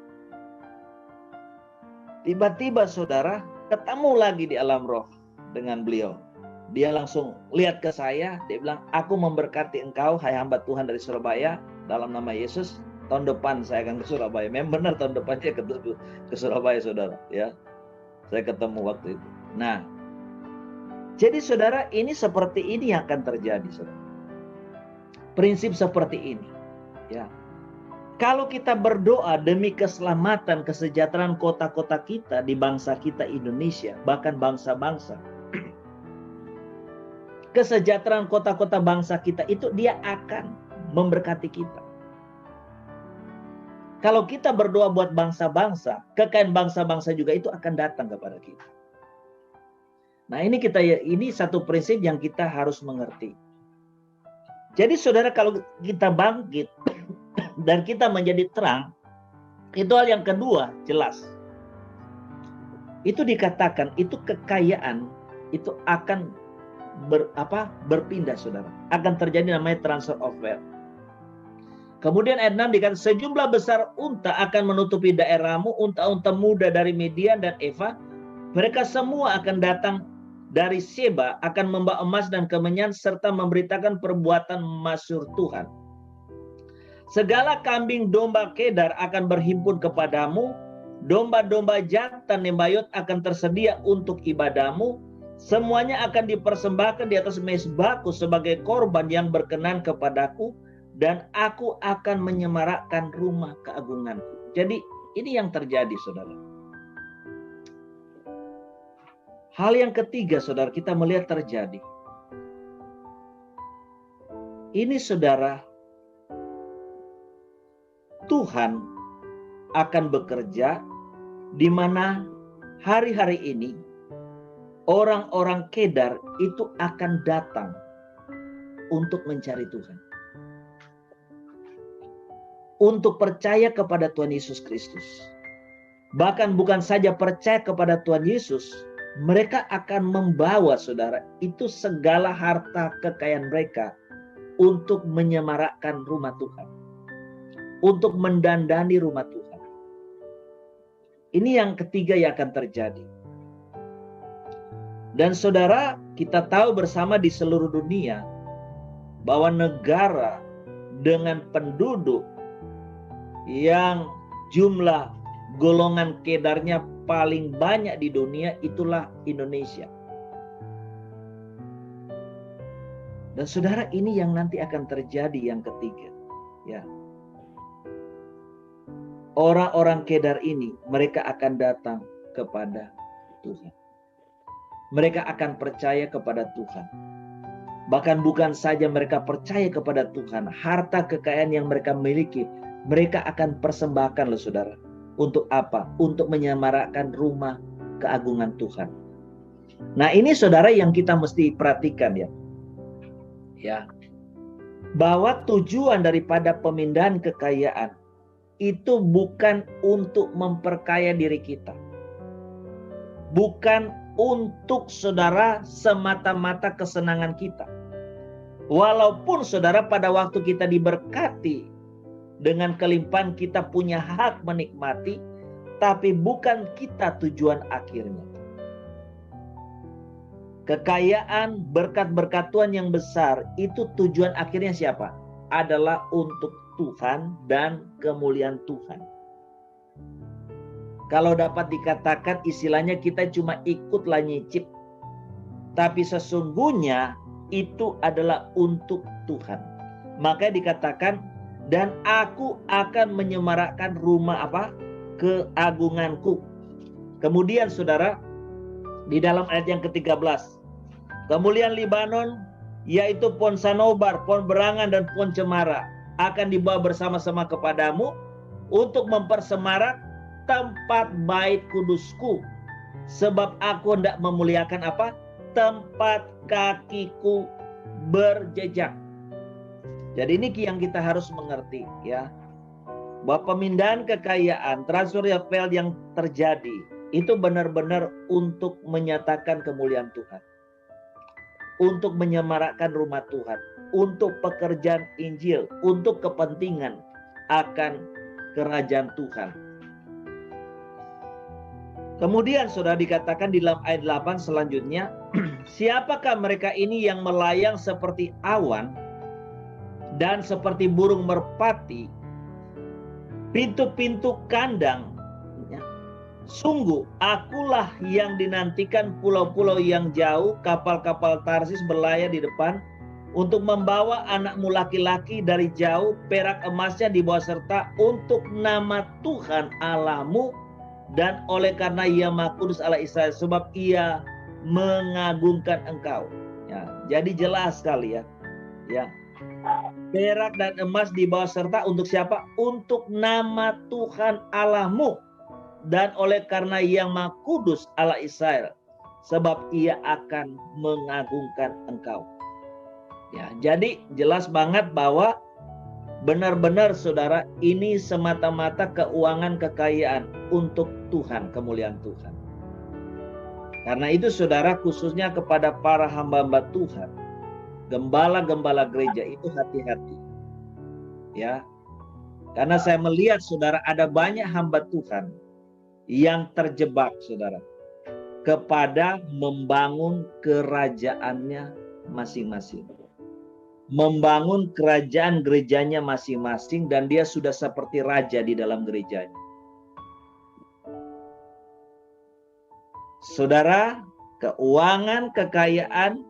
Tiba-tiba saudara, ketemu lagi di alam roh dengan beliau. Dia langsung lihat ke saya, dia bilang, aku memberkati engkau, hai hamba Tuhan dari Surabaya, dalam nama Yesus, tahun depan saya akan ke Surabaya. Memang benar tahun depannya ke Surabaya, saudara. Ya, saya ketemu waktu itu. Nah, jadi saudara, ini seperti ini yang akan terjadi, saudara. Prinsip seperti ini. Ya, kalau kita berdoa demi keselamatan, kesejahteraan kota-kota kita di bangsa kita Indonesia, bahkan bangsa-bangsa, kesejahteraan kota-kota bangsa kita itu dia akan memberkati kita. Kalau kita berdoa buat bangsa-bangsa, kekayaan bangsa-bangsa juga itu akan datang kepada kita. Nah, ini satu prinsip yang kita harus mengerti. Jadi saudara, kalau kita bangkit dan kita menjadi terang, itu hal yang kedua jelas. Itu dikatakan, itu kekayaan itu akan berpindah saudara. Akan terjadi namanya transfer of wealth. Kemudian ayat 6 dikatakan, sejumlah besar unta akan menutupi daerahmu, unta-unta muda dari Midian dan Eva. Mereka semua akan datang dari Seba, akan membawa emas dan kemenyan, serta memberitakan perbuatan masyhur Tuhan. Segala kambing domba Kedar akan berhimpun kepadamu, domba-domba jantan Nebayot akan tersedia untuk ibadahmu. Semuanya akan dipersembahkan di atas mezbahku sebagai korban yang berkenan kepadaku, dan aku akan menyemarakkan rumah keagunganku. Jadi ini yang terjadi saudara. Hal yang ketiga saudara, kita melihat terjadi. Ini saudara, Tuhan akan bekerja di mana hari-hari ini orang-orang Kedar itu akan datang untuk mencari Tuhan. Untuk percaya kepada Tuhan Yesus Kristus. Bahkan bukan saja percaya kepada Tuhan Yesus, mereka akan membawa saudara itu segala harta kekayaan mereka untuk menyemarakkan rumah Tuhan. Untuk mendandani rumah Tuhan. Ini yang ketiga yang akan terjadi. Dan saudara, kita tahu bersama di seluruh dunia bahwa negara dengan penduduk yang jumlah golongan Kedarnya paling banyak di dunia itulah Indonesia. Dan saudara, ini yang nanti akan terjadi yang ketiga. Ya. Orang-orang Kedar ini, mereka akan datang kepada Tuhan. Mereka akan percaya kepada Tuhan. Bahkan bukan saja mereka percaya kepada Tuhan, harta kekayaan yang mereka miliki, mereka akan persembahkan loh saudara. Untuk apa? Untuk menyemarakkan rumah keagungan Tuhan. Nah ini saudara yang kita mesti perhatikan ya. Ya. Bahwa tujuan daripada pemindahan kekayaan itu bukan untuk memperkaya diri kita. Bukan untuk saudara semata-mata kesenangan kita. Walaupun saudara pada waktu kita diberkati dengan kelimpahan, kita punya hak menikmati, tapi bukan kita tujuan akhirnya. Kekayaan, berkat-berkat Tuhan yang besar, itu tujuan akhirnya siapa? Adalah untuk Tuhan dan kemuliaan Tuhan. Kalau dapat dikatakan istilahnya kita cuma ikutlah nyicip. Tapi sesungguhnya itu adalah untuk Tuhan. Maka dikatakan, dan aku akan menyemarakkan rumah keagunganku. Kemudian saudara, di dalam ayat yang ke-13. Kemuliaan Libanon, yaitu pohon sanobar, pohon berangan, dan pohon cemara, akan dibawa bersama-sama kepadamu untuk mempersemarak tempat bait kudusku. Sebab aku hendak memuliakan tempat kakiku berjejak. Jadi ini yang kita harus mengerti ya. Bahwa pemindahan kekayaan, transfer of wealth yang terjadi, itu benar-benar untuk menyatakan kemuliaan Tuhan. Untuk menyemarakkan rumah Tuhan. Untuk pekerjaan Injil. Untuk kepentingan akan kerajaan Tuhan. Kemudian saudara dikatakan di dalam ayat 8 selanjutnya, siapakah mereka ini yang melayang seperti awan dan seperti burung merpati, pintu-pintu kandang? Sungguh akulah yang dinantikan pulau-pulau yang jauh, kapal-kapal Tarsis berlayar di depan untuk membawa anakmu laki-laki dari jauh, perak emasnya dibawa serta untuk nama Tuhan Allahmu, dan oleh karena Ia Maha Kudus Allah Israel, sebab Ia mengagungkan engkau. Ya, jadi jelas sekali ya. Ya. Perak dan emas dibawa serta untuk siapa? Untuk nama Tuhan Allahmu, dan oleh karena Ia Maha Kudus Allah Israel, sebab Ia akan mengagungkan engkau. Ya, jadi jelas banget bahwa benar-benar saudara, ini semata-mata keuangan kekayaan untuk Tuhan, kemuliaan Tuhan. Karena itu saudara, khususnya kepada para hamba-hamba Tuhan, gembala-gembala gereja itu hati-hati. Ya. Karena saya melihat saudara, ada banyak hamba Tuhan yang terjebak saudara kepada membangun kerajaannya masing-masing. Membangun kerajaan gerejanya masing-masing, dan dia sudah seperti raja di dalam gerejanya. Saudara, keuangan kekayaan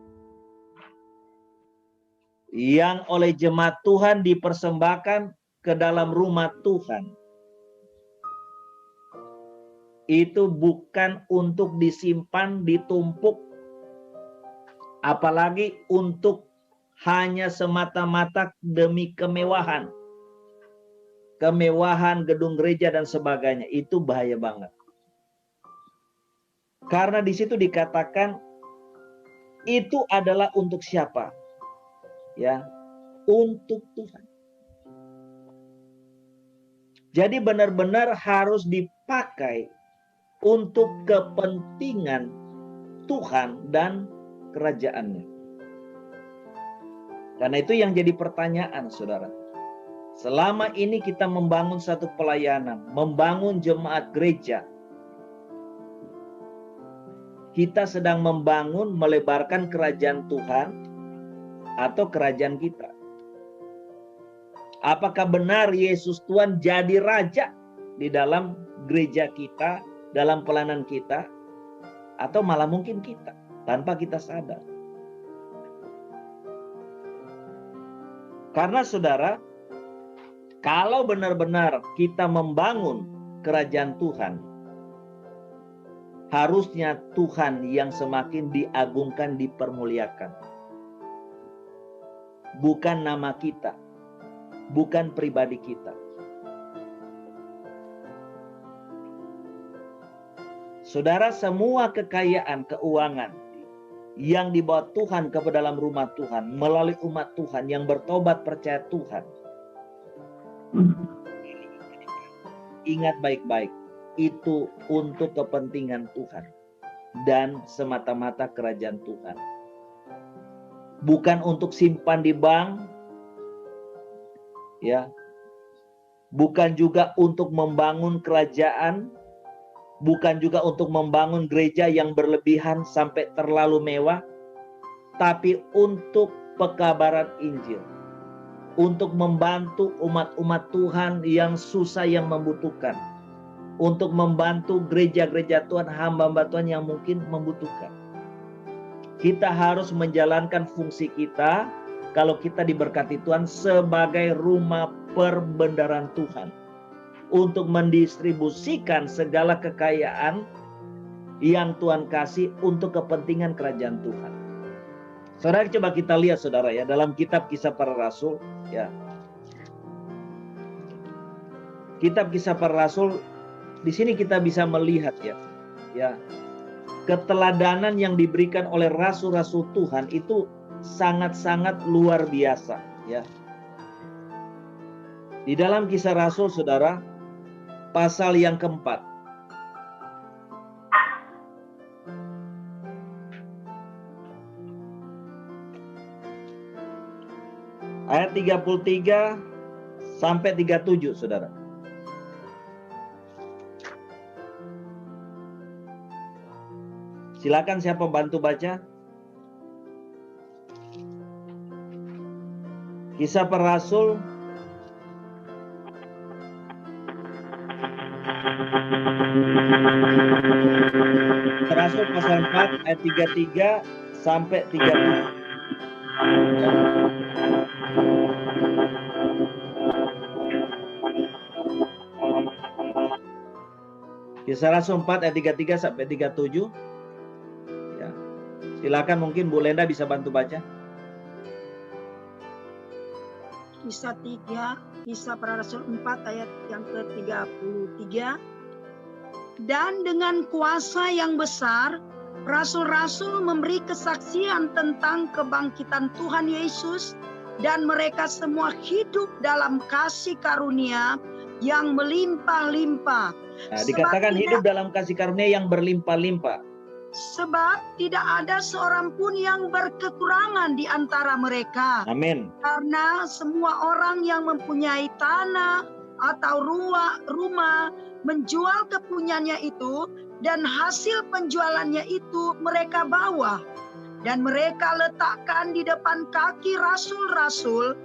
yang oleh jemaat Tuhan dipersembahkan ke dalam rumah Tuhan itu bukan untuk disimpan, ditumpuk, apalagi untuk hanya semata-mata demi kemewahan. Kemewahan gedung gereja dan sebagainya, itu bahaya banget. Karena di situ dikatakan itu adalah untuk siapa? Ya, untuk Tuhan. Jadi benar-benar harus dipakai untuk kepentingan Tuhan dan kerajaannya. Karena itu yang jadi pertanyaan saudara. Selama ini kita membangun satu pelayanan, membangun jemaat gereja, kita sedang membangun, melebarkan kerajaan Tuhan atau kerajaan kita. Apakah benar Yesus Tuhan jadi raja di dalam gereja kita, dalam pelayanan kita, atau malah mungkin kita tanpa kita sadar? Karena saudara, kalau benar-benar kita membangun kerajaan Tuhan, harusnya Tuhan yang semakin diagungkan, dipermuliakan. Bukan nama kita, bukan pribadi kita. Saudara, semua kekayaan keuangan yang dibawa Tuhan ke dalam rumah Tuhan melalui umat Tuhan yang bertobat percaya Tuhan, ingat baik-baik, itu untuk kepentingan Tuhan dan semata-mata kerajaan Tuhan. Bukan untuk simpan di bank, ya. Bukan juga untuk membangun kerajaan, bukan juga untuk membangun gereja yang berlebihan sampai terlalu mewah, tapi untuk pekabaran Injil. Untuk membantu umat-umat Tuhan yang susah, yang membutuhkan. Untuk membantu gereja-gereja Tuhan, hamba-hamba Tuhan yang mungkin membutuhkan. Kita harus menjalankan fungsi kita kalau kita diberkati Tuhan sebagai rumah perbendaharaan Tuhan. Untuk mendistribusikan segala kekayaan yang Tuhan kasih untuk kepentingan kerajaan Tuhan. Saudara, coba kita lihat saudara ya, dalam kitab Kisah Para Rasul ya. Kitab Kisah Para Rasul, di sini kita bisa melihat ya, keteladanan yang diberikan oleh rasul-rasul Tuhan itu sangat-sangat luar biasa ya. Di dalam Kisah Rasul saudara, pasal yang keempat, ayat 33 sampai 37 saudara. Silakan siapa bantu baca. Kisah Para Rasul pasal 4 ayat 33 sampai 37. Kisah Rasul 4 ayat 33 sampai 37. Ya. Silakan, mungkin Bu Lenda bisa bantu baca. Kisah Para Rasul 4 ayat yang ke-33. Dan dengan kuasa yang besar Rasul-rasul memberi kesaksian tentang kebangkitan Tuhan Yesus dan mereka semua hidup dalam kasih karunia yang melimpah-limpah. Nah, dikatakan hidup dalam kasih karunia yang berlimpah-limpah. Sebab tidak ada seorang pun yang berkekurangan di antara mereka. Amin. Karena semua orang yang mempunyai tanah atau rumah menjual kepunyaannya itu, dan hasil penjualannya itu mereka bawa dan mereka letakkan di depan kaki rasul-rasul,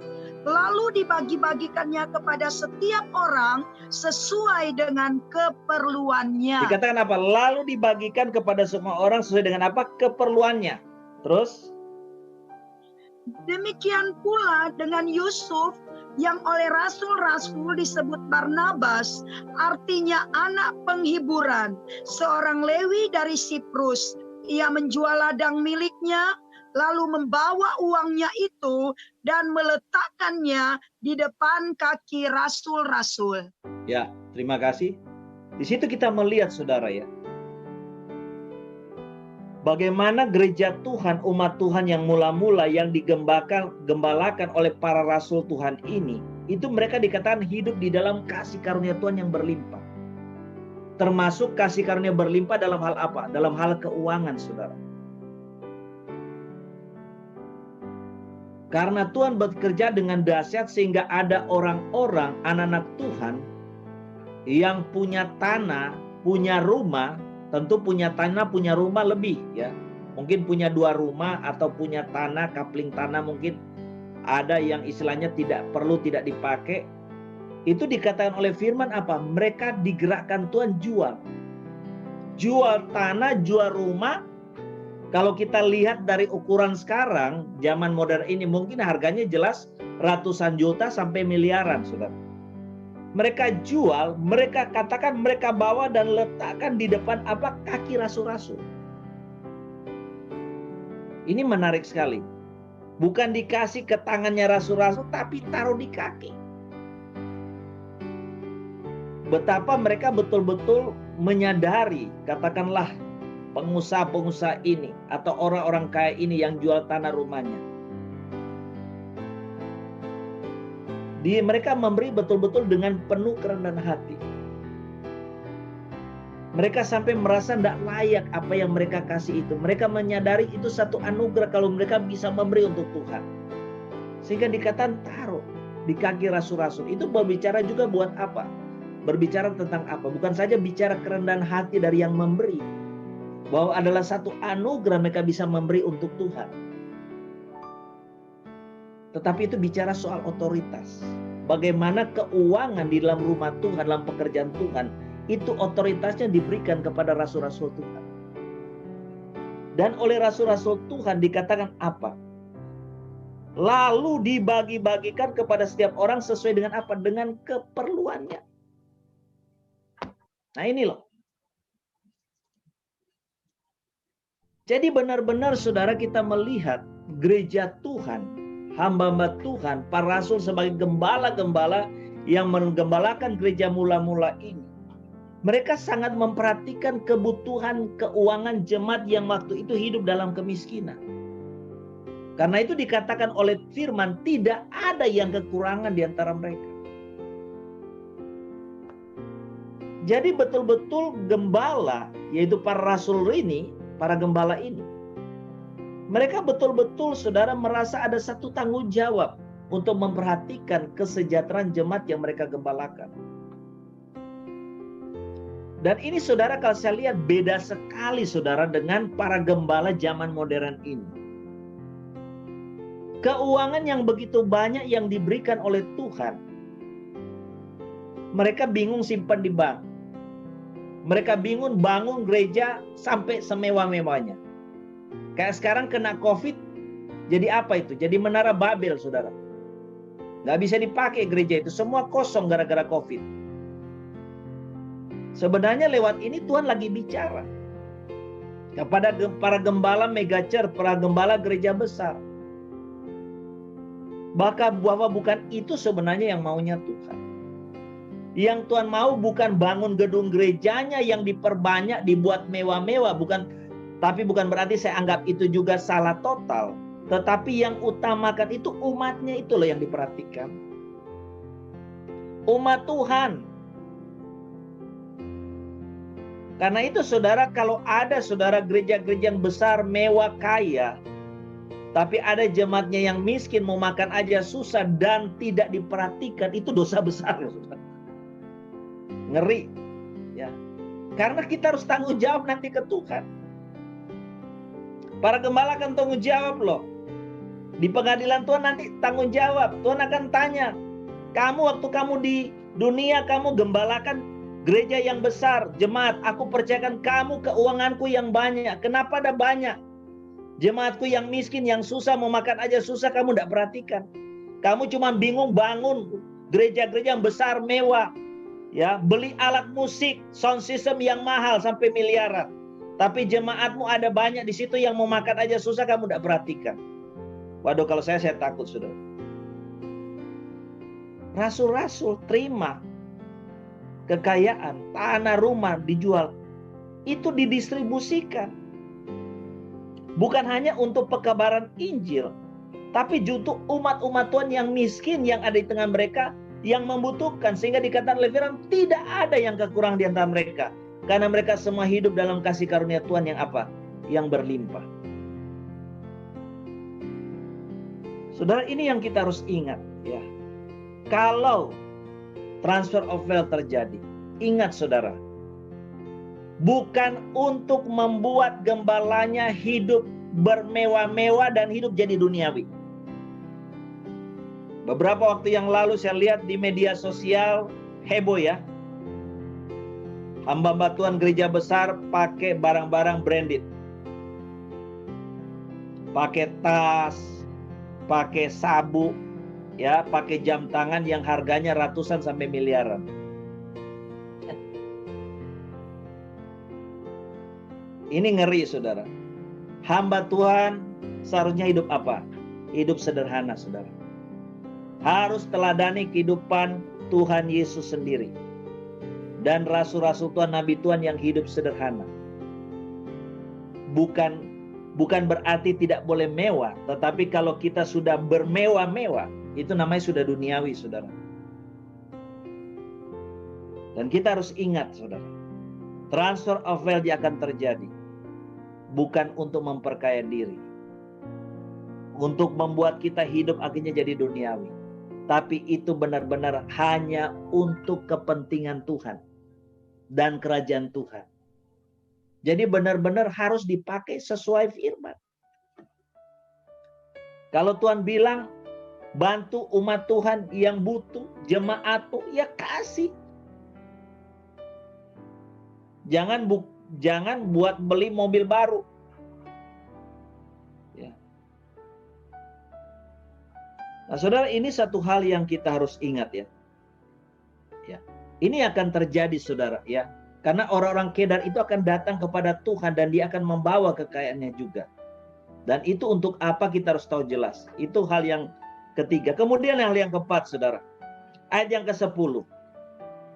lalu dibagi-bagikannya kepada setiap orang sesuai dengan keperluannya. Dikatakan apa? Lalu dibagikan kepada semua orang sesuai dengan apa? Keperluannya. Terus? Demikian pula dengan Yusuf yang oleh rasul-rasul disebut Barnabas, artinya anak penghiburan, seorang Lewi dari Siprus. Ia menjual ladang miliknya, lalu membawa uangnya itu dan meletakkannya di depan kaki rasul-rasul. Ya, terima kasih. Di situ kita melihat, saudara, ya, bagaimana gereja Tuhan, umat Tuhan yang mula-mula yang digembalakan oleh para rasul Tuhan ini, itu mereka dikatakan hidup di dalam kasih karunia Tuhan yang berlimpah. Termasuk kasih karunia berlimpah dalam hal apa? Dalam hal keuangan, saudara. Karena Tuhan bekerja dengan dahsyat sehingga ada orang-orang, anak-anak Tuhan yang punya tanah, punya rumah. Tentu punya tanah, punya rumah lebih, ya. Mungkin punya 2 rumah atau punya tanah, kapling tanah mungkin. Ada yang istilahnya tidak dipakai. Itu dikatakan oleh firman apa? Mereka digerakkan Tuhan jual. Jual tanah, jual rumah. Kalau kita lihat dari ukuran sekarang, zaman modern ini mungkin harganya jelas ratusan juta sampai miliaran, saudara. Mereka jual, mereka katakan mereka bawa dan letakkan di depan apa? Kaki rasul-rasul. Ini menarik sekali. Bukan dikasih ke tangannya rasul-rasul, tapi taruh di kaki. Betapa mereka betul-betul menyadari, katakanlah pengusaha-pengusaha ini atau orang-orang kaya ini yang jual tanah rumahnya. Mereka memberi betul-betul dengan penuh kerendahan hati. Mereka sampai merasa tidak layak apa yang mereka kasih itu. Mereka menyadari itu satu anugerah kalau mereka bisa memberi untuk Tuhan. Sehingga dikatakan taruh di kaki rasul-rasul. Itu berbicara juga buat apa? Berbicara tentang apa? Bukan saja bicara kerendahan hati dari yang memberi. Bahwa adalah satu anugerah mereka bisa memberi untuk Tuhan. Tetapi itu bicara soal otoritas. Bagaimana keuangan di dalam rumah Tuhan, dalam pekerjaan Tuhan, itu otoritasnya diberikan kepada rasul-rasul Tuhan. Dan oleh rasul-rasul Tuhan dikatakan apa? Lalu dibagi-bagikan kepada setiap orang sesuai dengan apa? Dengan keperluannya. Nah ini loh. Jadi benar-benar saudara kita melihat gereja Tuhan, hamba-hamba Tuhan, para rasul sebagai gembala-gembala yang menggembalakan gereja mula-mula ini. Mereka sangat memperhatikan kebutuhan keuangan jemaat yang waktu itu hidup dalam kemiskinan. Karena itu dikatakan oleh firman, tidak ada yang kekurangan di antara mereka. Jadi betul-betul gembala, yaitu para rasul ini, para gembala ini, mereka betul-betul saudara merasa ada satu tanggung jawab untuk memperhatikan kesejahteraan jemaat yang mereka gembalakan. Dan ini saudara kalau saya lihat beda sekali saudara dengan para gembala zaman modern ini. Keuangan yang begitu banyak yang diberikan oleh Tuhan, mereka bingung simpan di bank. Mereka bingung bangun gereja sampai semewah-mewahnya. Kayak sekarang kena COVID, jadi apa itu? Jadi menara Babel, saudara. Nggak bisa dipakai gereja itu, semua kosong gara-gara COVID. Sebenarnya lewat ini Tuhan lagi bicara kepada para gembala mega church, para gembala gereja besar. Bahwa bukan itu sebenarnya yang maunya Tuhan. Yang Tuhan mau bukan bangun gedung gerejanya yang diperbanyak, dibuat mewah-mewah, bukan Tapi bukan berarti saya anggap itu juga salah total. Tetapi yang utamakan itu umatnya, itu loh yang diperhatikan. Umat Tuhan. Karena itu saudara, kalau ada saudara gereja-gereja yang besar, mewah, kaya, tapi ada jemaatnya yang miskin, mau makan aja susah dan tidak diperhatikan, itu dosa besar ya saudara. Ngeri. Ya. Karena kita harus tanggung jawab nanti ke Tuhan. Para gembala akan tanggung jawab loh. Di pengadilan Tuhan nanti tanggung jawab. Tuhan akan tanya, kamu waktu kamu di dunia kamu gembalakan gereja yang besar, jemaat, aku percayakan kamu keuanganku yang banyak. Kenapa ada banyak? Jemaatku yang miskin, yang susah, mau makan aja susah, kamu tidak perhatikan. Kamu cuma bingung bangun gereja-gereja yang besar, mewah. Ya, beli alat musik, sound system yang mahal sampai miliaran. Tapi jemaatmu ada banyak di situ yang mau makan aja susah, kamu tidak perhatikan. Waduh, kalau saya takut, saudara. Rasul-rasul terima kekayaan, tanah, rumah dijual. Itu didistribusikan. Bukan hanya untuk pekabaran Injil, tapi juga umat-umat Tuhan yang miskin yang ada di tengah mereka, yang membutuhkan. Sehingga dikatakan oleh Firman, tidak ada yang kekurangan di antara mereka. Karena mereka semua hidup dalam kasih karunia Tuhan yang apa? Yang berlimpah. Saudara, ini yang kita harus ingat. Ya. Kalau transfer of wealth terjadi, ingat saudara, bukan untuk membuat gembalanya hidup bermewah-mewah dan hidup jadi duniawi. Beberapa waktu yang lalu saya lihat di media sosial, heboh ya. Hamba-hamba Tuhan gereja besar pakai barang-barang branded. Pakai tas, pakai sabuk, ya, pakai jam tangan yang harganya ratusan sampai miliaran. Ini ngeri saudara. Hamba Tuhan seharusnya hidup apa? Hidup sederhana saudara. Harus teladani kehidupan Tuhan Yesus sendiri. Dan rasul-rasul Tuhan, nabi Tuhan yang hidup sederhana. Bukan berarti tidak boleh mewah. Tetapi kalau kita sudah bermewah-mewah, itu namanya sudah duniawi saudara. Dan kita harus ingat saudara, transfer of wealth akan terjadi. Bukan untuk memperkaya diri, untuk membuat kita hidup akhirnya jadi duniawi. Tapi itu benar-benar hanya untuk kepentingan Tuhan dan kerajaan Tuhan. Jadi benar-benar harus dipakai sesuai firman. Kalau Tuhan bilang bantu umat Tuhan yang butuh, jemaatmu, ya kasih. Jangan buat beli mobil baru. Ya. Nah, saudara, ini satu hal yang kita harus ingat ya. Ya. Ini akan terjadi saudara ya. Karena orang-orang Kedar itu akan datang kepada Tuhan dan dia akan membawa kekayaannya juga. Dan itu untuk apa kita harus tahu jelas. Itu hal yang ketiga. Kemudian hal yang keempat saudara. Ayat yang ke-10.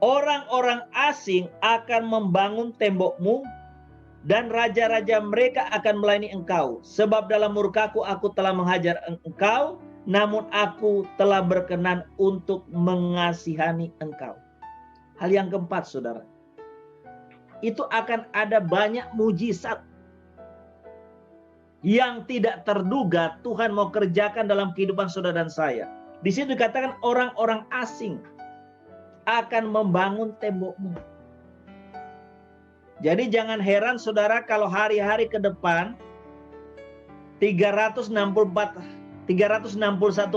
Orang-orang asing akan membangun tembokmu dan raja-raja mereka akan melayani engkau. Sebab dalam murkaku aku telah menghajar engkau, namun aku telah berkenan untuk mengasihani engkau. Hal yang keempat saudara. Itu akan ada banyak mujizat yang tidak terduga Tuhan mau kerjakan dalam kehidupan saudara dan saya. Di sini dikatakan orang-orang asing akan membangun tembokmu. Jadi jangan heran saudara kalau hari-hari ke depan 361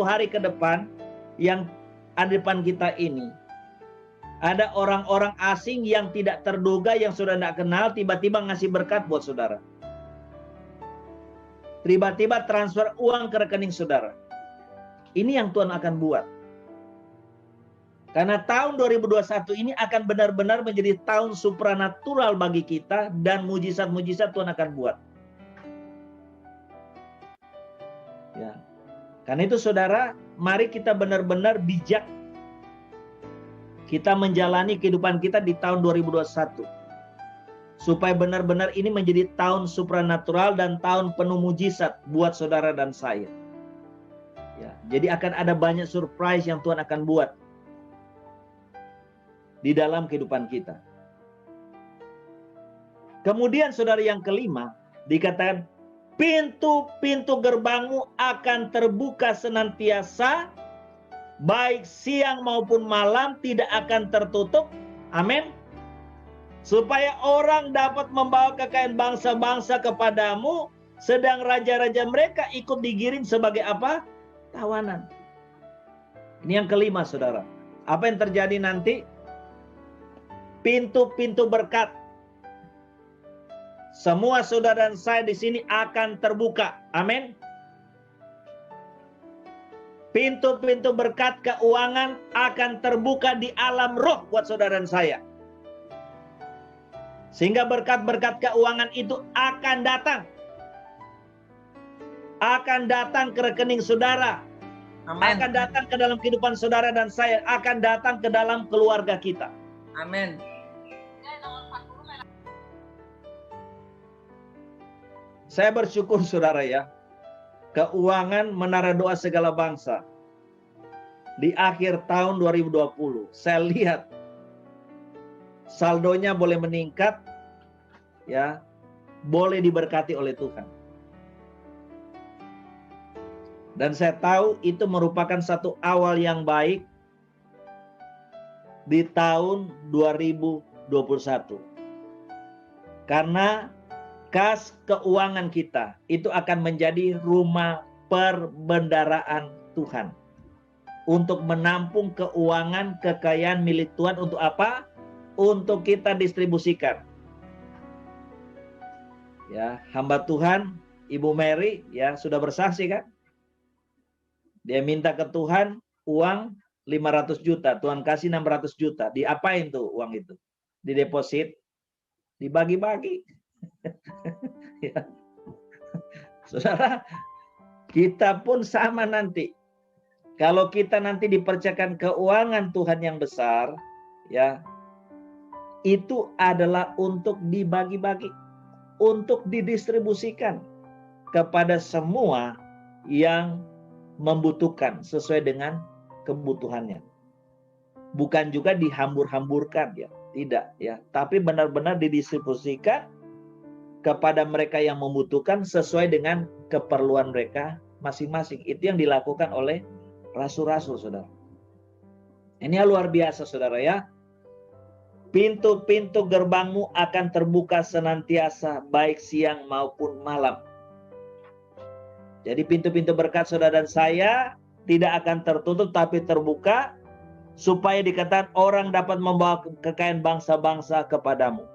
hari ke depan yang ada di depan kita ini, ada orang-orang asing yang tidak terduga, yang sudah tidak kenal, tiba-tiba ngasih berkat buat saudara. Tiba-tiba transfer uang ke rekening saudara. Ini yang Tuhan akan buat. Karena tahun 2021 ini akan benar-benar menjadi tahun supranatural bagi kita, dan mujizat-mujizat Tuhan akan buat. Ya. Karena itu saudara, mari kita benar-benar bijak. Kita menjalani kehidupan kita di tahun 2021. supaya benar-benar ini menjadi tahun supranatural dan tahun penuh mujizat buat saudara dan saya. Ya, jadi akan ada banyak surprise yang Tuhan akan buat di dalam kehidupan kita. Kemudian saudara, yang kelima dikatakan pintu-pintu gerbangmu akan terbuka senantiasa, baik siang maupun malam, tidak akan tertutup. Amin. Supaya orang dapat membawa kekayaan bangsa-bangsa kepadamu, sedang raja-raja mereka ikut digiring sebagai apa? Tawanan. Ini yang kelima, saudara. Apa yang terjadi nanti? Pintu-pintu berkat. Semua saudara dan saya di sini akan terbuka. Amin. Pintu-pintu berkat keuangan akan terbuka di alam roh buat saudara dan saya. Sehingga berkat-berkat keuangan itu akan datang. Akan datang ke rekening saudara. Amin. Akan datang ke dalam kehidupan saudara dan saya. Akan datang ke dalam keluarga kita. Amin. Saya bersyukur saudara ya. Keuangan menara doa segala bangsa. Di akhir tahun 2020. Saya lihat saldonya boleh meningkat, ya, boleh diberkati oleh Tuhan. Dan saya tahu itu merupakan satu awal yang baik di tahun 2021. Karena kas keuangan kita itu akan menjadi rumah perbendaharaan Tuhan. Untuk menampung keuangan kekayaan milik Tuhan untuk apa? Untuk kita distribusikan. Ya, hamba Tuhan Ibu Mary ya sudah bersaksi kan? Dia minta ke Tuhan uang 500 juta, Tuhan kasih 600 juta. Diapain tuh uang itu? Dideposit, dibagi-bagi. Ya. Saudara, kita pun sama nanti. Kalau kita nanti dipercayakan keuangan Tuhan yang besar, ya, itu adalah untuk dibagi-bagi, untuk didistribusikan kepada semua yang membutuhkan sesuai dengan kebutuhannya. Bukan juga dihambur-hamburkan ya, tidak ya, tapi benar-benar didistribusikan kepada mereka yang membutuhkan sesuai dengan keperluan mereka masing-masing. Itu yang dilakukan oleh rasul-rasul, saudara. Ini luar biasa, saudara ya. Pintu-pintu gerbangmu akan terbuka senantiasa, baik siang maupun malam. Jadi pintu-pintu berkat saudara dan saya tidak akan tertutup tapi terbuka, supaya dikatakan orang dapat membawa kekayaan bangsa-bangsa kepadamu.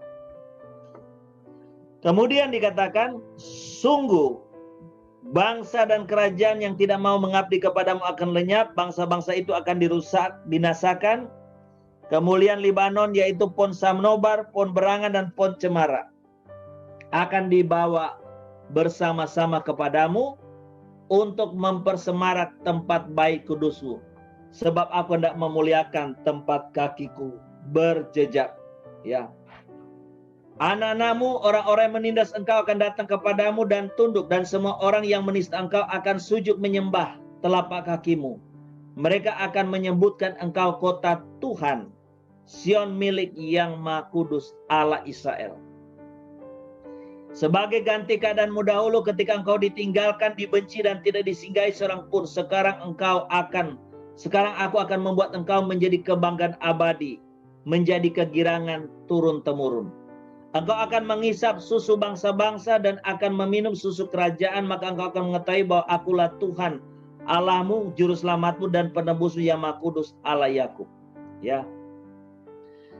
Kemudian dikatakan, sungguh bangsa dan kerajaan yang tidak mau mengabdi kepadamu akan lenyap, bangsa-bangsa itu akan dirusak, binasakan. Kemuliaan Libanon yaitu pohon samnobar, pohon berangan dan pohon cemara akan dibawa bersama-sama kepadamu untuk mempersemarak tempat baik kudusmu. Sebab aku hendak memuliakan tempat kakiku berjejak. Ya. Anak-anakmu, orang-orang yang menindas engkau akan datang kepadamu dan tunduk, dan semua orang yang menista engkau akan sujud menyembah telapak kakimu. Mereka akan menyebutkan engkau kota Tuhan, Sion milik yang Maha Kudus Allah Israel. Sebagai ganti keadaanmu dahulu ketika engkau ditinggalkan, dibenci dan tidak disinggahi seorang pun, sekarang aku akan membuat engkau menjadi kebanggaan abadi, menjadi kegirangan turun-temurun. Engkau akan mengisap susu bangsa-bangsa dan akan meminum susu kerajaan, maka engkau akan mengetahui bahwa akulah Tuhan Allahmu, juru selamatmu dan penebusmu yang Maha Kudus Allah Yakub. Ya.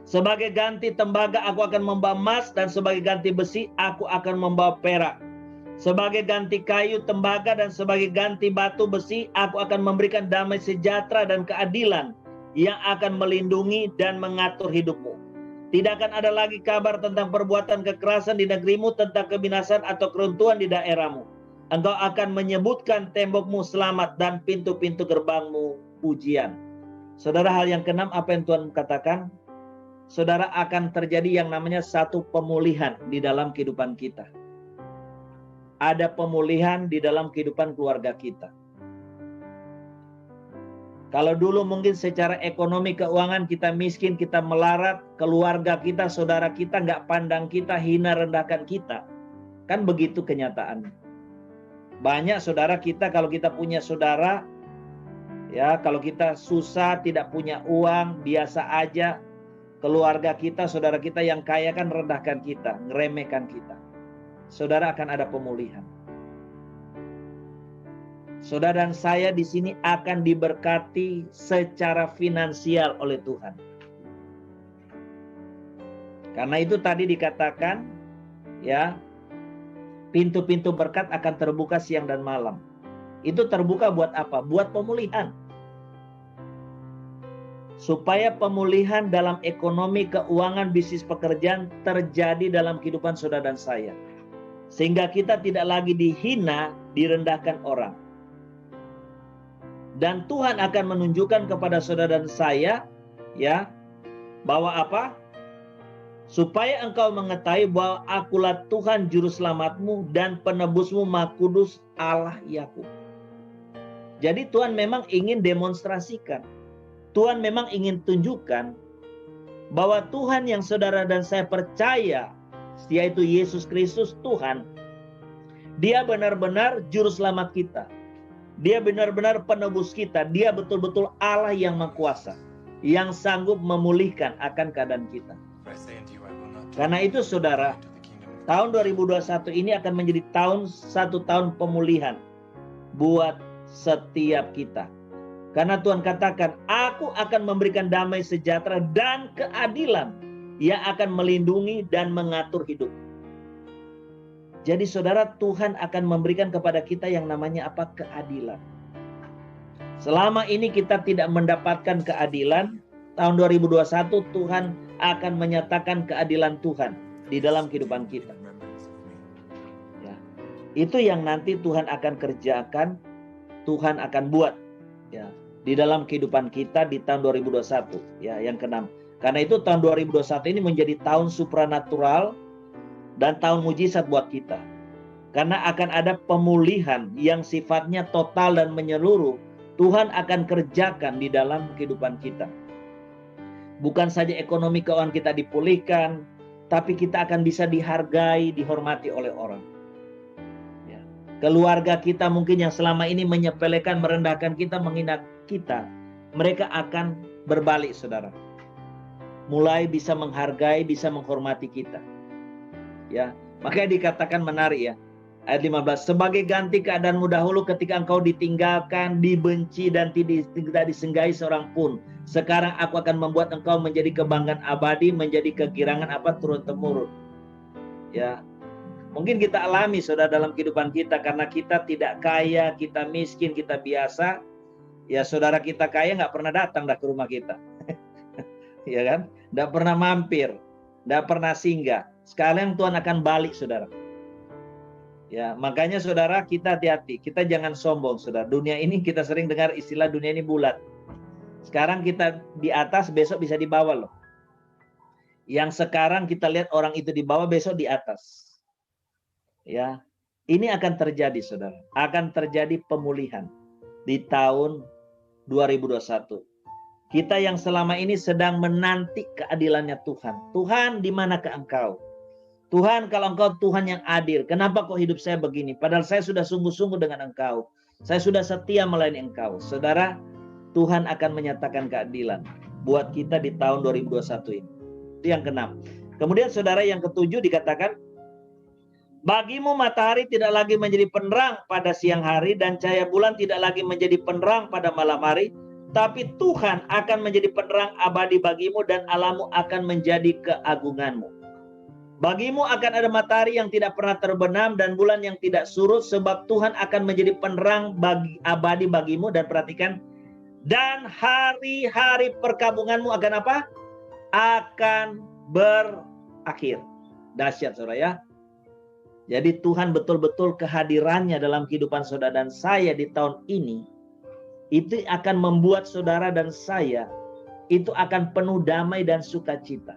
Sebagai ganti tembaga aku akan membawa emas, dan sebagai ganti besi aku akan membawa perak. Sebagai ganti kayu tembaga dan sebagai ganti batu besi aku akan memberikan damai sejahtera dan keadilan yang akan melindungi dan mengatur hidupmu. Tidak akan ada lagi kabar tentang perbuatan kekerasan di negerimu, tentang kebinasan atau keruntuhan di daerahmu. Engkau akan menyebutkan tembokmu selamat dan pintu-pintu gerbangmu pujian. Saudara, hal yang keenam apa yang Tuhan katakan? saudara, akan terjadi yang namanya satu pemulihan di dalam kehidupan kita. Ada pemulihan di dalam kehidupan keluarga kita. Kalau dulu mungkin secara ekonomi keuangan kita miskin, kita melarat, keluarga kita, saudara kita nggak pandang kita, hina rendahkan kita. Kan begitu kenyataannya. Banyak saudara kita, kalau kita punya saudara, ya kalau kita susah, tidak punya uang, biasa aja, keluarga kita, saudara kita yang kaya kan rendahkan kita, ngeremehkan kita. Saudara, akan ada pemulihan. Saudara dan saya di sini akan diberkati secara finansial oleh Tuhan. Karena itu tadi dikatakan, ya, pintu-pintu berkat akan terbuka siang dan malam. Itu terbuka buat apa? Buat pemulihan. Supaya pemulihan dalam ekonomi, keuangan, bisnis, pekerjaan terjadi dalam kehidupan saudara dan saya. Sehingga kita tidak lagi dihina, direndahkan orang. Dan Tuhan akan menunjukkan kepada saudara dan saya, ya, bahwa apa? Supaya engkau mengetahui bahwa akulah Tuhan juru selamatmu dan penebusmu, Maha Kudus Allah Yakub. Jadi Tuhan memang ingin demonstrasikan. Tuhan memang ingin tunjukkan bahwa Tuhan yang saudara dan saya percaya, yaitu Yesus Kristus Tuhan, Dia benar-benar juru selamat kita. Dia benar-benar penebus kita. Dia betul-betul Allah yang Maha Kuasa, yang sanggup memulihkan akan keadaan kita. Karena itu saudara, tahun 2021 ini akan menjadi satu tahun pemulihan buat setiap kita. Karena Tuhan katakan, aku akan memberikan damai sejahtera dan keadilan yang akan melindungi dan mengatur hidup. Jadi saudara, Tuhan akan memberikan kepada kita yang namanya apa? Keadilan. Selama ini kita tidak mendapatkan keadilan, tahun 2021 Tuhan akan menyatakan keadilan Tuhan di dalam kehidupan kita. Ya. Itu yang nanti Tuhan akan kerjakan, Tuhan akan buat, ya, di dalam kehidupan kita di tahun 2021, ya, yang keenam. Karena itu tahun 2021 ini menjadi tahun supranatural dan tahun mujizat buat kita. Karena akan ada pemulihan yang sifatnya total dan menyeluruh. Tuhan akan kerjakan di dalam kehidupan kita. Bukan saja ekonomi keuangan kita dipulihkan, tapi kita akan bisa dihargai, dihormati oleh orang. Ya. Keluarga kita mungkin yang selama ini menyepelekan, merendahkan kita, menghina kita, mereka akan berbalik, saudara. Mulai bisa menghargai, bisa menghormati kita. Ya, makanya dikatakan menarik, ya. Ayat 15, sebagai ganti keadaanmu dahulu ketika engkau ditinggalkan, dibenci dan tidak disenggai seorang pun. Sekarang aku akan membuat engkau menjadi kebanggaan abadi, menjadi kegirangan apa? Turun-temurun. Ya. Mungkin kita alami saudara dalam kehidupan kita karena kita tidak kaya, kita miskin, kita biasa. Ya, saudara kita kaya nggak pernah datang dah ke rumah kita. Ya kan? Nggak pernah mampir, nggak pernah singgah. Sekalian Tuhan akan balik, saudara. Ya, makanya saudara, kita hati-hati. Kita jangan sombong, saudara. Dunia ini kita sering dengar istilah dunia ini bulat. Sekarang kita di atas, besok bisa di bawah loh. Yang sekarang kita lihat orang itu di bawah, besok di atas. Ya, ini akan terjadi, saudara. Akan terjadi pemulihan di tahun 2021. Kita yang selama ini sedang menanti keadilannya Tuhan. Tuhan, di manakah engkau? Tuhan, kalau engkau Tuhan yang adil, kenapa kok hidup saya begini? Padahal saya sudah sungguh-sungguh dengan engkau. Saya sudah setia melayani engkau. Saudara, Tuhan akan menyatakan keadilan buat kita di tahun 2021 ini. Itu yang keenam. Kemudian saudara, yang ketujuh dikatakan, bagimu matahari tidak lagi menjadi penerang pada siang hari dan cahaya bulan tidak lagi menjadi penerang pada malam hari. Tapi Tuhan akan menjadi penerang abadi bagimu dan Allahmu akan menjadi keagunganmu. Bagimu akan ada matahari yang tidak pernah terbenam dan bulan yang tidak surut, sebab Tuhan akan menjadi penerang abadi bagimu. Dan perhatikan, dan hari-hari perkabunganmu akan apa? Akan berakhir. Dahsyat saudara, ya. Jadi Tuhan betul-betul kehadirannya dalam kehidupan saudara dan saya di tahun ini, itu akan membuat saudara dan saya itu akan penuh damai dan sukacita.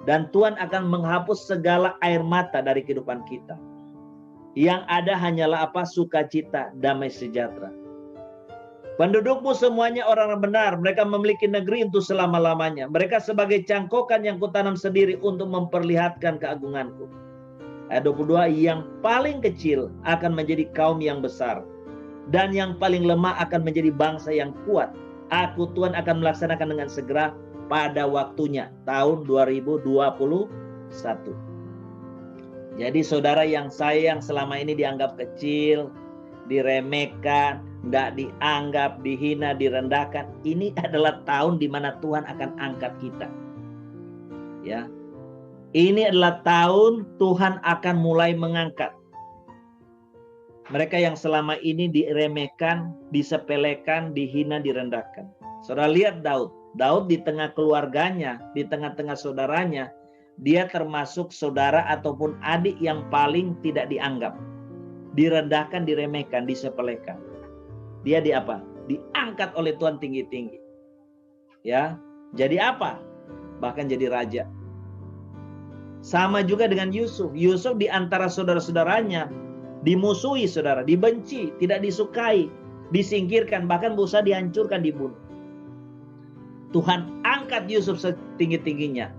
Dan Tuhan akan menghapus segala air mata dari kehidupan kita. Yang ada hanyalah apa? Sukacita, damai sejahtera. Pendudukmu semuanya orang benar. Mereka memiliki negeri untuk selama-lamanya. Mereka sebagai cangkokan yang kutanam sendiri untuk memperlihatkan keagunganku. Ayat 22, yang paling kecil akan menjadi kaum yang besar. Dan yang paling lemah akan menjadi bangsa yang kuat. Aku Tuhan akan melaksanakan dengan segera pada waktunya. Tahun 2021. Jadi saudara yang sayang selama ini dianggap kecil, diremehkan, tidak dianggap, dihina, direndahkan. Ini adalah tahun di mana Tuhan akan angkat kita. Ya, ini adalah tahun Tuhan akan mulai mengangkat. Mereka yang selama ini diremehkan, disepelekan, dihina, direndahkan. Saudara lihat Daud. Daud di tengah keluarganya, di tengah-tengah saudaranya, dia termasuk saudara ataupun adik yang paling tidak dianggap. Direndahkan, diremehkan, disepelekan. Dia di apa? Diangkat oleh Tuhan tinggi-tinggi. Ya, jadi apa? Bahkan jadi raja. Sama juga dengan Yusuf. Yusuf di antara saudara-saudaranya dimusuhi, saudara, dibenci, tidak disukai, disingkirkan, bahkan berusaha dihancurkan, dibunuh. Tuhan angkat Yusuf setinggi-tingginya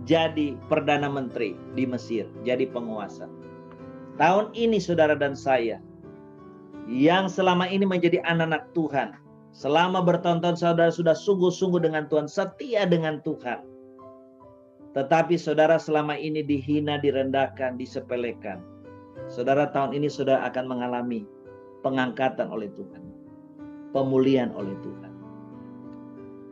jadi perdana menteri di Mesir, jadi penguasa. Tahun ini saudara dan saya yang selama ini menjadi anak-anak Tuhan, selama bertahun-tahun saudara sudah sungguh-sungguh dengan Tuhan, setia dengan Tuhan. Tetapi saudara selama ini dihina, direndahkan, disepelekan. Saudara tahun ini saudara akan mengalami pengangkatan oleh Tuhan, pemulihan oleh Tuhan.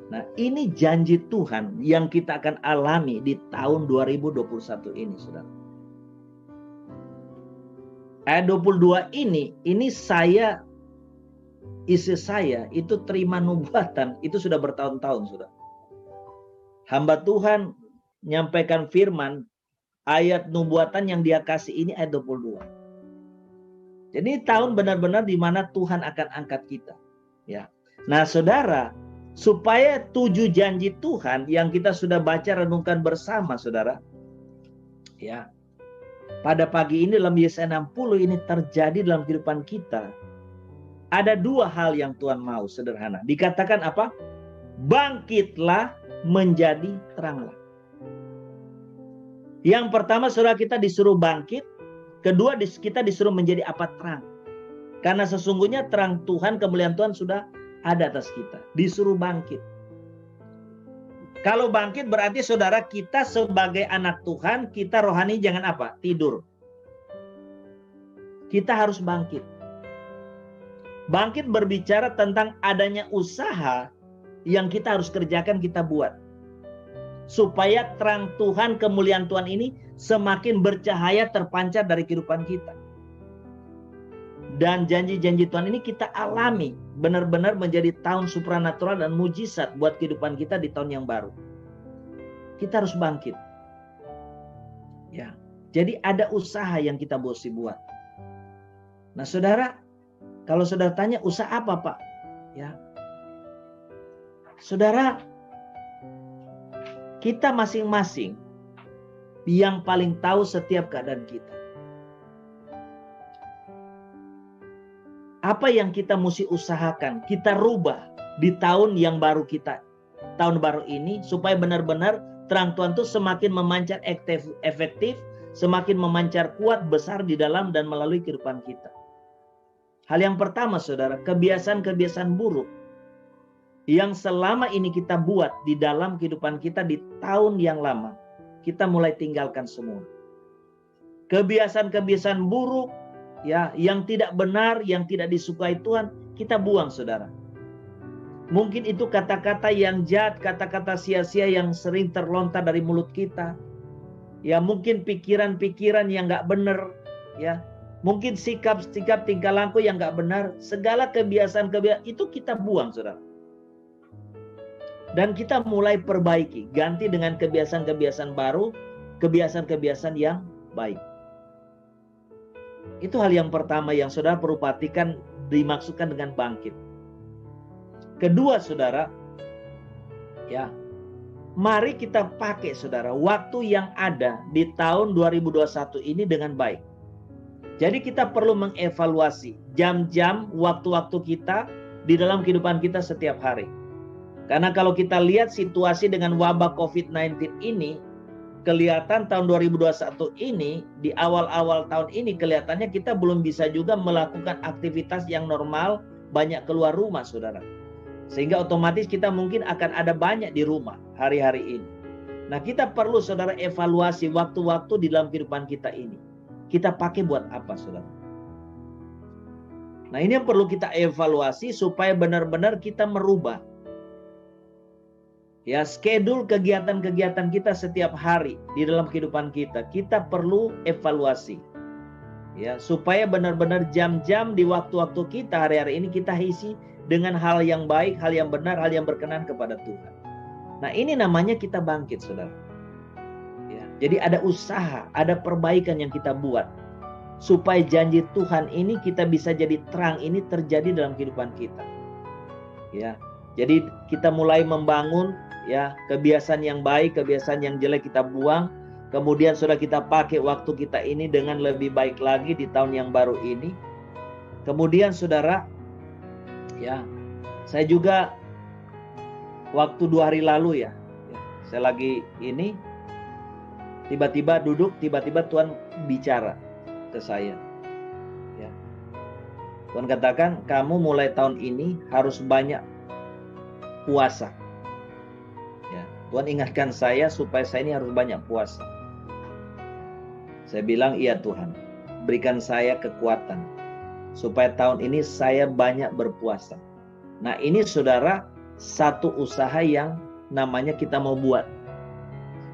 Nah, ini janji Tuhan yang kita akan alami di tahun 2021 ini, saudara. Ayat 22 ini saya, istri saya itu terima nubuatan, itu sudah bertahun-tahun, saudara. Hamba Tuhan menyampaikan firman, ayat nubuatan yang dia kasih ini ayat 22. Jadi tahun benar-benar di mana Tuhan akan angkat kita. Ya. Nah, saudara, supaya 7 janji Tuhan yang kita sudah baca renungkan bersama, saudara. Ya. Pada pagi ini dalam Yesaya 60 ini terjadi dalam kehidupan kita. Ada 2 hal yang Tuhan mau, sederhana. Dikatakan apa? Bangkitlah menjadi teranglah. Yang pertama saudara kita disuruh bangkit. Kedua kita disuruh menjadi apa? Terang. Karena sesungguhnya terang Tuhan, kemuliaan Tuhan sudah ada atas kita. Disuruh bangkit. Kalau bangkit berarti saudara kita sebagai anak Tuhan, kita rohani jangan apa? Tidur. Kita harus bangkit. Bangkit berbicara tentang adanya usaha yang kita harus kerjakan, kita buat. Supaya terang Tuhan, kemuliaan Tuhan ini semakin bercahaya terpancar dari kehidupan kita. Dan janji-janji Tuhan ini kita alami. Benar-benar menjadi tahun supranatural dan mujizat buat kehidupan kita di tahun yang baru. Kita harus bangkit. Ya, jadi ada usaha yang kita mesti buat. Nah saudara, kalau saudara tanya usaha apa Pak? Ya, saudara, kita masing-masing yang paling tahu setiap keadaan kita. Apa yang kita mesti usahakan, kita rubah di tahun yang baru kita, tahun baru ini, supaya benar-benar terang Tuhan itu semakin memancar efektif, semakin memancar kuat, besar di dalam dan melalui kehidupan kita. Hal yang pertama saudara, kebiasaan-kebiasaan buruk yang selama ini kita buat di dalam kehidupan kita di tahun yang lama, kita mulai tinggalkan semua. Kebiasaan-kebiasaan buruk, ya, yang tidak benar, yang tidak disukai Tuhan, kita buang saudara. Mungkin itu kata-kata yang jahat, kata-kata sia-sia yang sering terlontar dari mulut kita. Ya, mungkin pikiran-pikiran yang gak benar, ya. Mungkin sikap-sikap tingkah laku yang gak benar. Segala kebiasaan-kebiasaan itu kita buang saudara. Dan kita mulai perbaiki, ganti dengan kebiasaan-kebiasaan baru, kebiasaan-kebiasaan yang baik. Itu hal yang pertama yang saudara perlu perhatikan, dimaksudkan dengan bangkit. Kedua saudara, Ya. Mari kita pakai saudara waktu yang ada di tahun 2021 ini dengan baik. Jadi kita perlu mengevaluasi jam-jam waktu-waktu kita di dalam kehidupan kita setiap hari. Karena kalau kita lihat situasi dengan wabah COVID-19 ini, kelihatan tahun 2021 ini, di awal-awal tahun ini kelihatannya kita belum bisa juga melakukan aktivitas yang normal, banyak keluar rumah saudara. Sehingga otomatis kita mungkin akan ada banyak di rumah hari-hari ini. Nah, kita perlu saudara evaluasi waktu-waktu di dalam kehidupan kita ini. Kita pakai buat apa saudara? Nah, ini yang perlu kita evaluasi supaya benar-benar kita merubah. Ya, schedule kegiatan-kegiatan kita setiap hari di dalam kehidupan kita. Kita perlu evaluasi. Ya, supaya benar-benar jam-jam di waktu-waktu kita hari-hari ini kita isi dengan hal yang baik, hal yang benar, hal yang berkenan kepada Tuhan. Nah, ini namanya kita bangkit, saudara. Ya, jadi ada usaha, ada perbaikan yang kita buat. Supaya janji Tuhan ini kita bisa jadi terang ini terjadi dalam kehidupan kita. Ya, jadi kita mulai membangun ya kebiasaan yang baik, kebiasaan yang jelek kita buang. Kemudian sudah kita pakai waktu kita ini dengan lebih baik lagi di tahun yang baru ini. Kemudian saudara, ya, saya juga waktu 2 hari lalu ya, saya lagi ini tiba-tiba duduk, tiba-tiba Tuhan bicara ke saya. Ya. Tuhan katakan, kamu mulai tahun ini harus banyak puasa. Ya. Tuhan ingatkan saya supaya saya ini harus banyak puasa. Saya bilang, iya Tuhan, berikan saya kekuatan supaya tahun ini saya banyak berpuasa. Nah, ini saudara, satu usaha yang namanya kita mau buat.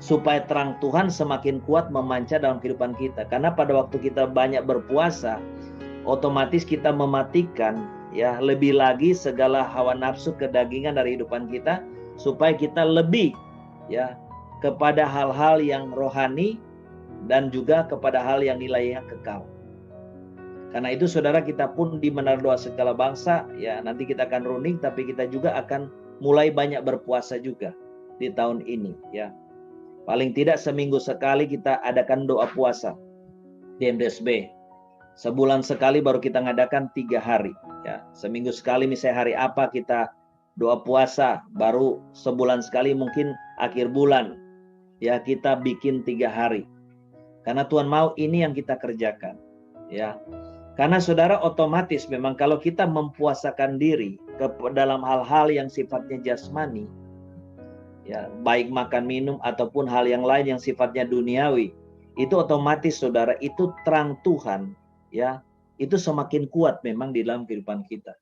Supaya terang Tuhan semakin kuat memancar dalam kehidupan kita. Karena pada waktu kita banyak berpuasa, otomatis kita mematikan ya lebih lagi segala hawa nafsu kedagingan dari kehidupan kita. Supaya kita lebih ya kepada hal-hal yang rohani dan juga kepada hal yang nilainya kekal. Karena itu saudara, kita pun di Menara Doa Segala Bangsa ya nanti kita akan running, tapi kita juga akan mulai banyak berpuasa juga di tahun ini ya. Paling tidak seminggu sekali kita adakan doa puasa di MDSB. Sebulan sekali baru kita ngadakan 3 hari ya. Seminggu sekali misalnya hari apa kita doa puasa, baru sebulan sekali mungkin akhir bulan ya kita bikin 3 hari. Karena Tuhan mau ini yang kita kerjakan ya. Karena saudara, otomatis memang kalau kita mempuasakan diri ke dalam hal-hal yang sifatnya jasmani, ya baik makan minum ataupun hal yang lain yang sifatnya duniawi, itu otomatis saudara, itu terang Tuhan ya, itu semakin kuat memang di dalam kehidupan kita.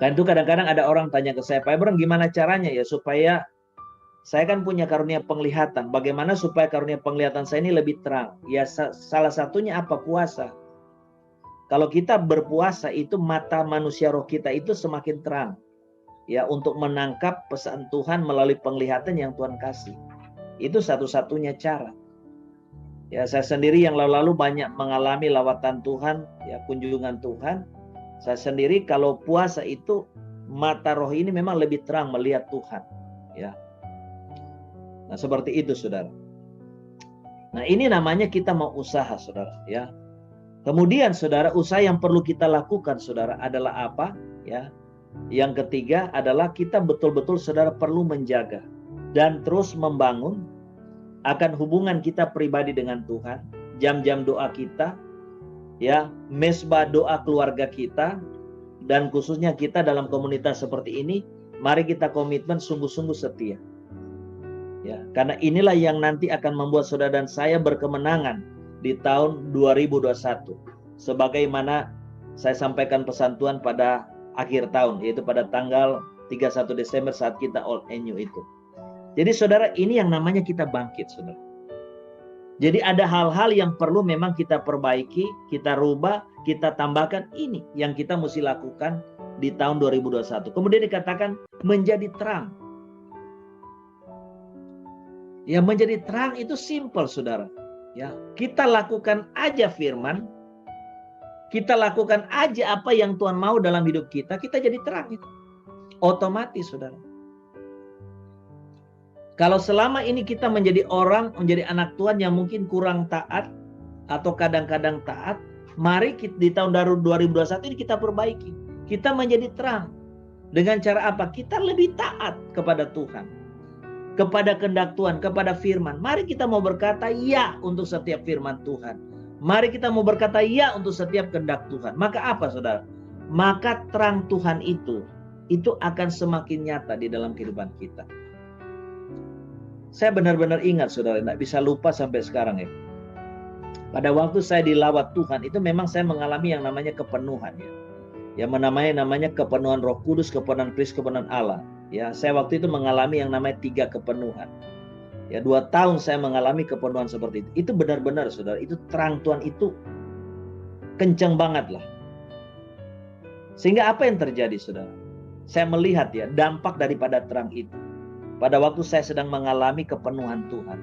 Kan itu kadang-kadang ada orang tanya ke saya, Pak Abraham gimana caranya ya supaya saya kan punya karunia penglihatan, bagaimana supaya karunia penglihatan saya ini lebih terang? Ya salah satunya apa? Puasa. Kalau kita berpuasa itu mata manusia roh kita itu semakin terang. Ya, untuk menangkap pesan Tuhan melalui penglihatan yang Tuhan kasih. Itu satu-satunya cara. Ya, saya sendiri yang lalu-lalu banyak mengalami lawatan Tuhan, ya kunjungan Tuhan. Saya sendiri kalau puasa itu mata roh ini memang lebih terang melihat Tuhan, ya. Nah, seperti itu Saudara. Nah, ini namanya kita mau usaha Saudara, ya. Kemudian Saudara, usaha yang perlu kita lakukan Saudara adalah apa? Ya. Yang ketiga adalah kita betul-betul Saudara perlu menjaga dan terus membangun akan hubungan kita pribadi dengan Tuhan, jam-jam doa kita, ya, mesbah doa keluarga kita, dan khususnya kita dalam komunitas seperti ini, mari kita komitmen sungguh-sungguh setia. Ya, karena inilah yang nanti akan membuat saudara dan saya berkemenangan di tahun 2021. Sebagaimana saya sampaikan pesan Tuhan pada akhir tahun, yaitu pada tanggal 31 Desember saat kita Old and New itu. Jadi saudara, ini yang namanya kita bangkit saudara. Jadi ada hal-hal yang perlu memang kita perbaiki, kita rubah, kita tambahkan. Ini yang kita mesti lakukan di tahun 2021. Kemudian dikatakan menjadi terang. Ya, menjadi terang itu simple saudara. Ya, kita lakukan aja firman, kita lakukan aja apa yang Tuhan mau dalam hidup kita, kita jadi terang itu. Otomatis saudara. Kalau selama ini kita menjadi anak Tuhan yang mungkin kurang taat atau kadang-kadang taat, mari di tahun 2021 ini kita perbaiki. Kita menjadi terang. Dengan cara apa? Kita lebih taat kepada Tuhan, kepada kehendak Tuhan, kepada firman. Mari kita mau berkata ya untuk setiap firman Tuhan. Mari kita mau berkata ya untuk setiap kehendak Tuhan. Maka apa, saudara? Maka terang Tuhan itu akan semakin nyata di dalam kehidupan kita. Saya benar-benar ingat, saudara, tidak bisa lupa sampai sekarang ya. Pada waktu saya dilawat Tuhan, itu memang saya mengalami yang namanya kepenuhan ya. Yang namanya kepenuhan Roh Kudus, kepenuhan Kristus, kepenuhan Allah. Ya, saya waktu itu mengalami yang namanya 3 kepenuhan. Ya, 2 tahun saya mengalami kepenuhan seperti itu. Itu benar-benar, saudara, itu terang Tuhan itu kencang banget lah. Sehingga apa yang terjadi, saudara? Saya melihat ya dampak daripada terang itu. Pada waktu saya sedang mengalami kepenuhan Tuhan,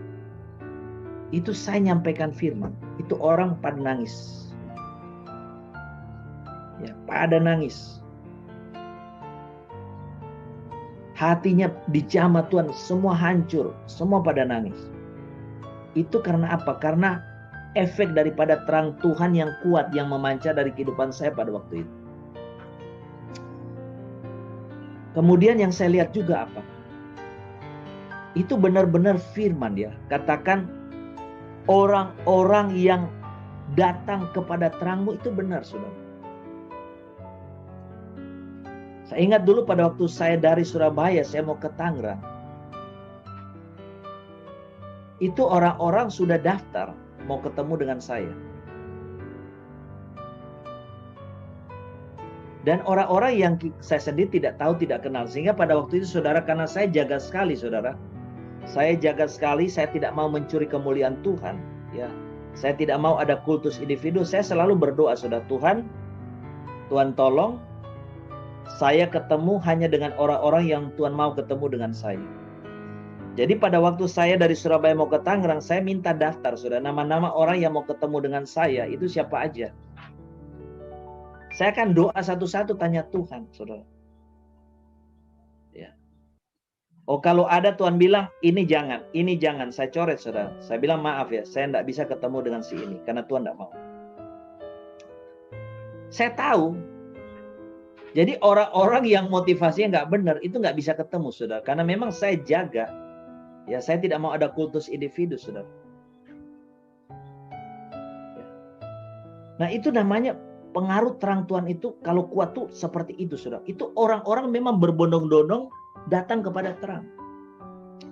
itu saya nyampaikan firman, itu orang pada nangis. Ya, pada nangis. Hatinya dijamah Tuhan, semua hancur, semua pada nangis. Itu karena apa? Karena efek daripada terang Tuhan yang kuat yang memancar dari kehidupan saya pada waktu itu. Kemudian yang saya lihat juga apa? Itu benar-benar firman ya. Katakan orang-orang yang datang kepada terangmu itu benar, saudara. Saya ingat dulu pada waktu saya dari Surabaya, saya mau ke Tangerang. Itu orang-orang sudah daftar mau ketemu dengan saya. Dan orang-orang yang saya sendiri tidak tahu, tidak kenal. Sehingga pada waktu itu, saudara, karena saya jaga sekali, saudara. Saya jaga sekali, saya tidak mau mencuri kemuliaan Tuhan. Ya, saya tidak mau ada kultus individu. Saya selalu berdoa, saudara, Tuhan tolong saya ketemu hanya dengan orang-orang yang Tuhan mau ketemu dengan saya. Jadi pada waktu saya dari Surabaya mau ke Tangerang, saya minta daftar, saudara, nama-nama orang yang mau ketemu dengan saya, itu siapa aja. Saya akan doa satu-satu, tanya Tuhan, saudara. Ya. Oh, kalau ada Tuhan bilang, ini jangan, saya coret, saudara. Saya bilang maaf ya, saya tidak bisa ketemu dengan si ini, karena Tuhan tidak mau. Saya tahu. Jadi orang-orang yang motivasinya nggak benar, itu nggak bisa ketemu, saudara. Karena memang saya jaga. Ya, saya tidak mau ada kultus individu, saudara. Ya. Nah, itu namanya pengaruh terang Tuhan itu, kalau kuat tuh seperti itu, saudara. Itu orang-orang memang berbondong-bondong datang kepada terang.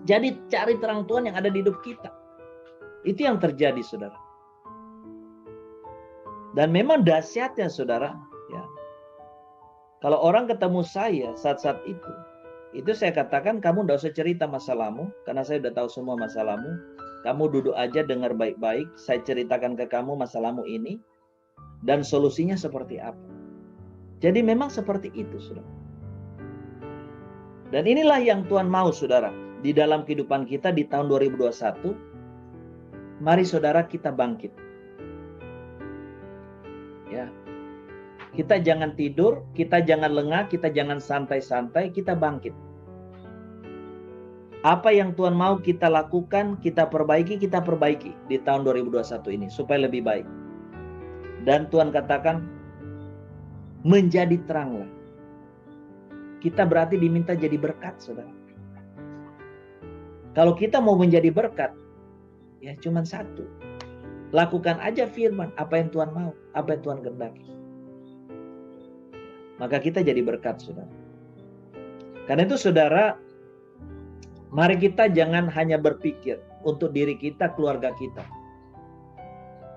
Jadi cari terang Tuhan yang ada di hidup kita. Itu yang terjadi, saudara. Dan memang dahsyatnya, saudara, ya. Kalau orang ketemu saya saat-saat itu saya katakan, kamu tidak usah cerita masalahmu, karena saya sudah tahu semua masalahmu. Kamu duduk aja, dengar baik-baik, saya ceritakan ke kamu masalahmu ini, dan solusinya seperti apa. Jadi memang seperti itu, saudara. Dan inilah yang Tuhan mau, saudara, di dalam kehidupan kita di tahun 2021. Mari, saudara, kita bangkit. Ya. Kita jangan tidur, kita jangan lengah, kita jangan santai-santai, kita bangkit. Apa yang Tuhan mau kita lakukan, kita perbaiki di tahun 2021 ini supaya lebih baik. Dan Tuhan katakan, menjadi teranglah. Kita berarti diminta jadi berkat, saudara. Kalau kita mau menjadi berkat, ya cuma satu. Lakukan aja firman, apa yang Tuhan mau, apa yang Tuhan kehendaki. Maka kita jadi berkat, saudara. Karena itu, saudara, mari kita jangan hanya berpikir untuk diri kita, keluarga kita.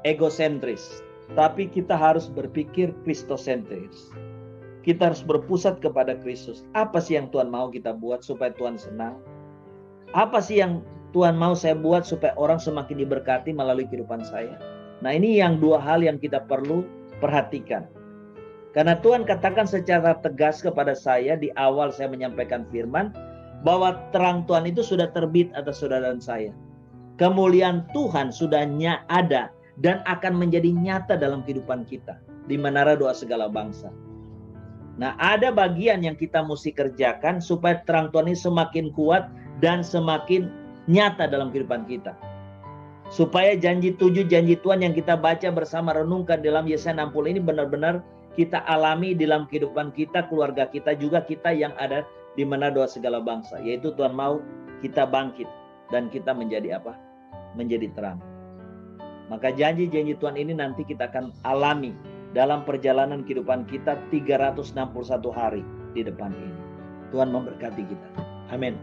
Egosentris. Tapi kita harus berpikir kristosentris. Kita harus berpusat kepada Kristus. Apa sih yang Tuhan mau kita buat supaya Tuhan senang? Apa sih yang Tuhan mau saya buat supaya orang semakin diberkati melalui kehidupan saya? Nah, ini yang 2 hal yang kita perlu perhatikan. Karena Tuhan katakan secara tegas kepada saya di awal saya menyampaikan firman, bahwa terang Tuhan itu sudah terbit atas saudara dan saya. Kemuliaan Tuhan sudah ada dan akan menjadi nyata dalam kehidupan kita di menara doa segala bangsa. Nah, ada bagian yang kita mesti kerjakan supaya terang Tuhan ini semakin kuat dan semakin nyata dalam kehidupan kita. Supaya janji 7 janji Tuhan yang kita baca bersama renungkan dalam Yesaya 60 ini benar-benar kita alami dalam kehidupan kita, keluarga kita, juga kita yang ada di Manado segala bangsa. Yaitu Tuhan mau kita bangkit dan kita menjadi apa? Menjadi terang. Maka janji-janji Tuhan ini nanti kita akan alami dalam perjalanan kehidupan kita 361 hari di depan ini. Tuhan memberkati kita. Amin.